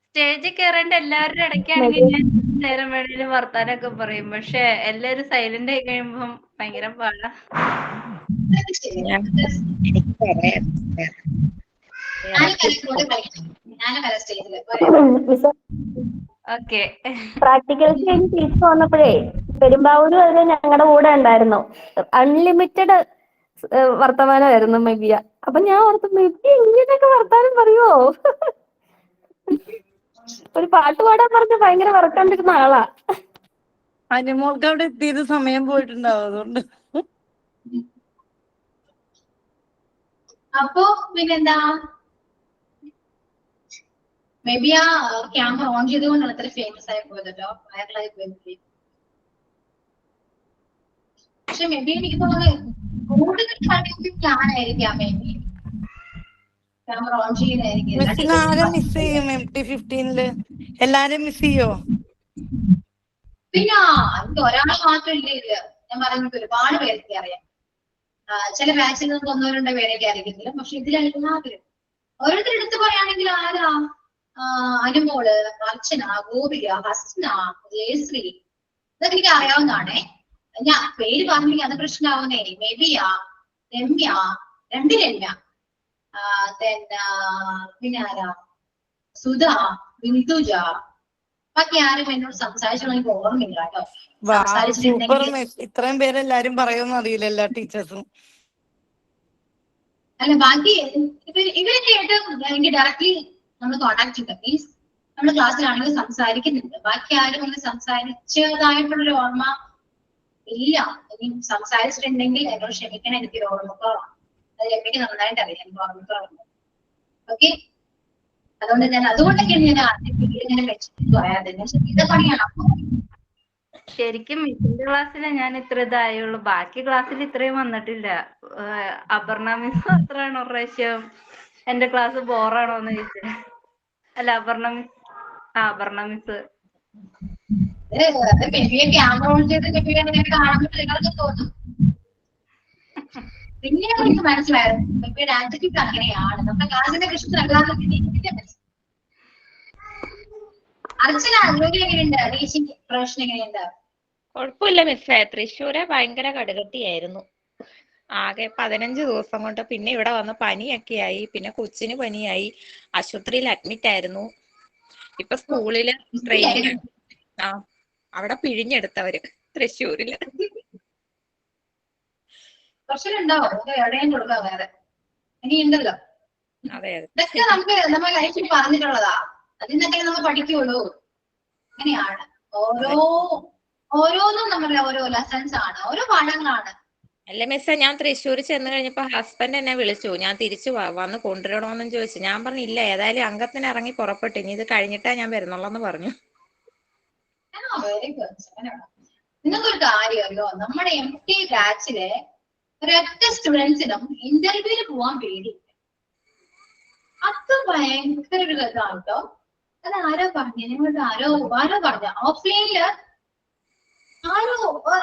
സ്റ്റേജിൽ കയറേണ്ട എല്ലാവരുടെ ഇടയ്ക്കാണെങ്കിൽ ഞാൻ നേരം വേണേലും വർത്താനൊക്കെ പറയും. പക്ഷെ എല്ലാരും സൈലന്റ് ആയി കഴിയുമ്പം ഭയങ്കര പാടാ. ഞാനും വരാം സ്റ്റേജില്. Miss okay. പ്രാക്ടിക്കൽസ് കഴിഞ്ഞ് തിരിച്ചു വന്നപ്പോഴേ പെരുമ്പാവൂര് വരെ ഞങ്ങളുടെ കൂടെ ഉണ്ടായിരുന്നു. അൺലിമിറ്റഡ് വർത്തമാനമായിരുന്നു മെബിയ. അപ്പൊ ഞാൻ ഓർത്തു മെബിയ ഇങ്ങനെയൊക്കെ വർത്താനം പറയുവോ? ഒരു പാട്ട് പാടാൻ പറഞ്ഞ് ഭയങ്കര വർക്കണ്ടിരുന്ന ആളാ. അനുമോൾക്ക് അവിടെ എത്തിയത് സമയം പോയിട്ടുണ്ടാവും, അതുകൊണ്ട്. അപ്പൊ പിന്നെന്താ, മേ ബി ആ ക്യാമറ ഓൺ ചെയ്തുകൊണ്ടാണ് അത്ര ഫേമസ് ആയി പോയതല്ലോ, വൈറലായി പോയത്. പക്ഷെ മേ ബി എനിക്ക് തോന്നുന്നത് കൂടുതൽ ഞാനായിരിക്കാം മേ ബി ക്യാമറ ഓൺ ചെയ്യുന്നതായിരിക്കും. മിസ്സിന് ആരെ മിസ് ചെയ്യും MT15-ല്? എല്ലാരും മിസ് ചെയ്യോ? പിന്നെ എനിക്ക് ഒരാൾ മാത്രമില്ല ഇതില്. ഞാൻ പറയുന്നത് ഒരുപാട് പേരൊക്കെ അറിയാം. ചില ബാച്ചിൽ നിന്ന് ഒന്നോ രണ്ടോ പേരൊക്കെ അറിയിക്കുന്നില്ല. പക്ഷെ ഇതിലെല്ലാവരും ഓരോരുത്തർ എടുത്ത് പറയുകയാണെങ്കിൽ ആരാ, അനുമോള്, അർച്ചന, ഗോപിക, ഹസ്ന, ജയശ്രീ, ഇതൊക്കെ എനിക്ക് അറിയാവുന്നതാണേ. ഞാൻ പേര് പറഞ്ഞെങ്കിൽ അത് പ്രശ്നമാവുന്നേ. മെബിയ, രമ്യ, രണ്ട് രമ്യ, പിന്നെ ആരാ, സുധ, ബിന്ദുജ, ബാക്കി ആരും എന്നോട് സംസാരിച്ചോളൂ എനിക്ക് ഓർമ്മയില്ല കേട്ടോ. Super miss. ഇത്രയും പേരെല്ലാരും പറയുമെന്ന് അറിയില്ല എല്ലാ ടീച്ചേഴ്സും. അല്ല ബാക്കി ഇവരൊക്കെ ആയിട്ട് എനിക്ക് ഡയറക്ട്ലി നമ്മൾ കോണ്ടാക്ട് ചെയ്ത മീൻസ് നമ്മുടെ ക്ലാസ്സിലാണെങ്കിൽ സംസാരിക്കുന്നുണ്ട്. ബാക്കി ആരും ഒന്ന് സംസാരിച്ചതായിട്ടുള്ളൊരു ഓർമ്മ ഇല്ല. ഇനി സംസാരിച്ചിട്ടുണ്ടെങ്കിൽ എന്നോട് ക്ഷമിക്കണം, എനിക്കൊരു ഓർമ്മക്കുറവാണ്. അത് രമ്യക്ക് നന്നായിട്ട് അറിയാം, എനിക്ക് ഓർമ്മക്കുറവുണ്ട്. ഓക്കെ, അതുകൊണ്ടൊക്കെയാണ് ഞാൻ ആദ്യം ഇങ്ങനെ വെച്ചിട്ട് പോയാൽ ഇത് പണിയാണ്. ശരിക്കും മിസ്സിന്റെ ക്ലാസ്സിൽ ഞാൻ ഇത്ര ഇതായുള്ളൂ, ബാക്കി ക്ലാസ്സിൽ ഇത്രയും വന്നിട്ടില്ല. അപർണ മിസ് അത്രയാണോ പ്രാവശ്യം എന്റെ ക്ലാസ് ബോറാണോന്ന് ചോദിച്ചത്. അല്ല Aparna miss, Aparna miss camera on ചെയ്ത് കാണുമ്പോൾ നിങ്ങൾക്ക് തോന്നും. പിന്നെ എനിക്ക് മനസ്സിലായത് ആറ്റിറ്റ്യൂഡ് അങ്ങനെയാണ്. നമ്മുടെ ക്ലാസ്സിന്റെ കൃഷ്ണല്ലാതെ അർച്ചന എങ്ങനെയുണ്ട്, ടീച്ചിങ് പ്രൊഫഷൻ എങ്ങനെയുണ്ട്? കുഴപ്പമില്ല മിസ്സേ. തൃശ്ശൂരെ ഭയങ്കര കടുകട്ടിയായിരുന്നു. ആകെ 15 ദിവസം കൊണ്ട്. പിന്നെ ഇവിടെ വന്ന് പനിയൊക്കെ ആയി. പിന്നെ കൊച്ചിന് പനിയായി, ആശുപത്രിയിൽ അഡ്മിറ്റ് ആയിരുന്നു. ഇപ്പൊ സ്കൂളില് ട്രെയിനിങ്. അവിടെ പിഴിഞ്ഞെടുത്തവര് തൃശ്ശൂരില്. പ്രശ്നമുണ്ടാവോ? എവിടെയും കൊടുക്കാം വേറെ ഇനി ഉണ്ടല്ലോ. അതെ ഇതൊക്കെ നമുക്ക് നമ്മുടെ ലൈഫിൽ പറഞ്ഞിട്ടുള്ളതാ. അതിൽ നിന്നൊക്കെ നമ്മൾ പഠിക്കുള്ളൂ. അങ്ങനെയാണ് ഓരോന്നും നമ്മുടെ ഓരോ ലെസൺസ് ആണ്, ഓരോ പാഠങ്ങളാണ്. അല്ല മിസ്സേ, ഞാൻ തൃശ്ശൂർ ചെന്ന് കഴിഞ്ഞപ്പോ ഹസ്ബൻഡ് എന്നെ വിളിച്ചു. ഞാൻ തിരിച്ചു വന്ന് കൊണ്ടുവരണോന്നും ചോദിച്ചു. ഞാൻ പറഞ്ഞില്ല, ഏതായാലും അംഗത്തിന് ഇറങ്ങി പുറപ്പെട്ടു, ഇനി ഇത് കഴിഞ്ഞിട്ടാ ഞാൻ വരുന്നുള്ളെന്ന് പറഞ്ഞു. Very good. നിങ്ങൾക്കൊരു കാര്യം അറിയോ, നമ്മുടെ MT ബാച്ചിലെ ഒരൊറ്റ സ്റ്റുഡൻസിനും ഇന്റർവ്യൂവിന് പോവാൻ പേടിയില്ല. അത് ഭയങ്കര ഒരു ഇതാണ് കേട്ടോ. അത് ആരോ പറഞ്ഞു, നിങ്ങളുടെ ആരോ പറഞ്ഞ ഓഫ്ലൈനില്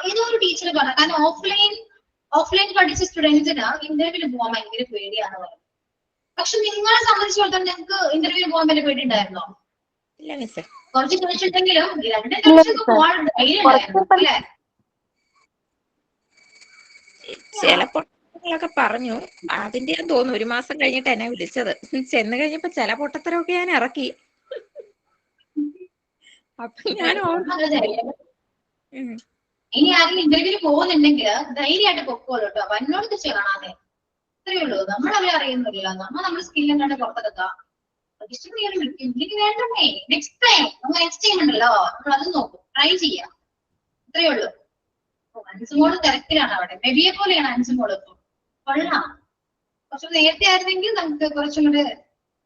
ഏതോ ഒരു ടീച്ചർ പറഞ്ഞു. കാരണം ഓഫ്ലൈൻ പഠിച്ച സ്റ്റുഡൻസിന് ഇന്റർവ്യൂവിന് പോകാൻ ഭയങ്കര പേടിയാണ് പറയുന്നത്. പക്ഷെ നിങ്ങളെ സംബന്ധിച്ചിടത്തോളം നിങ്ങൾക്ക് ഇന്റർവ്യൂവിന് പോകാൻ വലിയ പേടി ഉണ്ടായിരുന്നോ? ഇല്ല മിസ്സേ. കുറച്ച് ടെൻഷനുണ്ടെങ്കിലും 2 ടെൻഷനൊക്കെ പോകാൻ ധൈര്യം ഉണ്ടായിരുന്നു അല്ലേ? ചില പൊട്ടത്തരങ്ങളൊക്കെ പറഞ്ഞു. അതിന്റെ ഞാൻ തോന്നുന്നു 1 മാസം കഴിഞ്ഞിട്ട് എന്നെ വിളിച്ചത്. ചെന്ന് കഴിഞ്ഞപ്പോ ചില പൊട്ടത്തരമൊക്കെ ഞാൻ ഇറക്കി. അപ്പൊ ഞാൻ ഇനി ആരെങ്കിലും ഇന്റർവ്യൂവിന് പോകുന്നുണ്ടെങ്കിൽ ധൈര്യമായിട്ട് പൊക്കോളൂ കേട്ടോ. വന്നോടത്ത് ചെയ്യണേ, ഇത്രയേ ഉള്ളൂ. നമ്മൾ അവരെ അറിയുന്നില്ല, നമ്മുടെ സ്കില്ലും കണ്ട് പുറത്തെടുക്കാം. വേണ്ടേ നെക്സ്റ്റ് ടൈം ഉണ്ടല്ലോ, നമ്മൾ അത് നോക്കും, ട്രൈ ചെയ്യാം. ഇത്രയേ ഉള്ളൂ. അൻസുമോള് തിരക്കിലാണ് അവിടെ. മെബിയെ പോലെയാണ് അൻസുമോള്. ഇപ്പൊ കൊള്ളാം. കുറച്ചു നേരത്തെ ആയിരുന്നെങ്കിൽ നമുക്ക് കുറച്ചും കൂടെ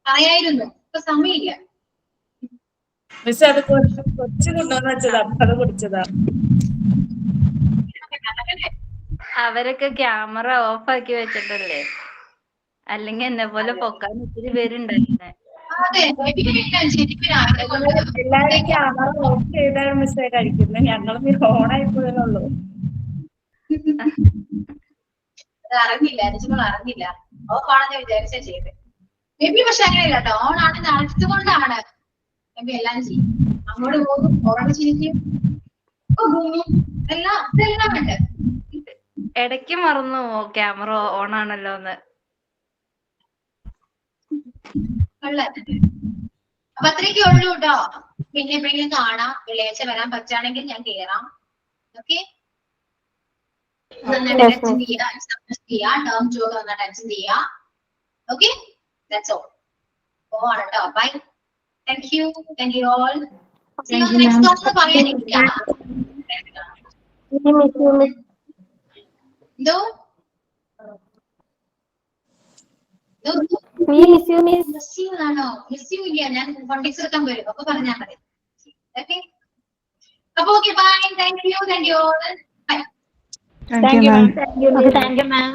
അറിയായിരുന്നു. ഇപ്പൊ സമയമില്ല. മിസ് അത് കൊച്ചു കൊണ്ടുവന്ന് വെച്ചതാ, അത് കുടിച്ചതാ. അവരൊക്കെ ക്യാമറ ഓഫ് ആക്കി വെച്ചിട്ടല്ലേ, അല്ലെങ്കിൽ എന്നെ പോലെ പൊക്കാൻ ഒത്തിരി പേരുണ്ടായിരുന്നേ. എല്ലാരും ക്യാമറ ഓഫ് ചെയ്താണ് മിസ്സേ കഴിക്കുന്നത്. ഞങ്ങൾ ഓണായി പോയതുള്ളൂ. അറിഞ്ഞില്ല, അൻസുമോൾ അറിഞ്ഞില്ല. ഓഫാണെന്ന് വിചാരിച്ചാ ചെയ്ത്. മെബി പക്ഷെ അങ്ങനെയല്ല കേട്ടോ. ഓൺ ആണെന്ന് അറിഞ്ഞുകൊണ്ടാണ് മെബി എല്ലാം ചെയ്യും. അങ്ങോട്ട് പോകും, ഓരോട് ചിരിക്കും, ഇതെല്ലാം ഉണ്ട്. ഇടയ്ക്ക് മറന്നു ക്യാമറ ഓൺ ആണല്ലോ എന്ന്. അപ്പൊ അത്രയൊക്കെ ഉള്ളൂ കേട്ടോ. പിന്നെ എപ്പോഴെങ്കിലും കാണാം. വെള്ളിയാഴ്ച വരാൻ പറ്റുകയാണെങ്കിൽ ഞാൻ കേറാം. ഓക്കെ, നന്നായിട്ട് അറ്റൻഡ് ചെയ്യാ. ടേം 2 ഒക്കെ നന്നായിട്ട് അറ്റൻഡ് ചെയ്യാ. Okay, that's all. പോവാണ് കേട്ടോ. Bye. Thank you all. Next class പറയാനില്ല. എന്തോ മിസ് യു ആണോ? മിസ് യു ഇല്ല, ഞാൻ കോണ്ടാക്ട് എടുക്കാൻ വരും. അപ്പൊ പറഞ്ഞാൽ മതി. ഓക്കെ, അപ്പൊ okay, bye. Thank you all. Bye. Thank you ma'am.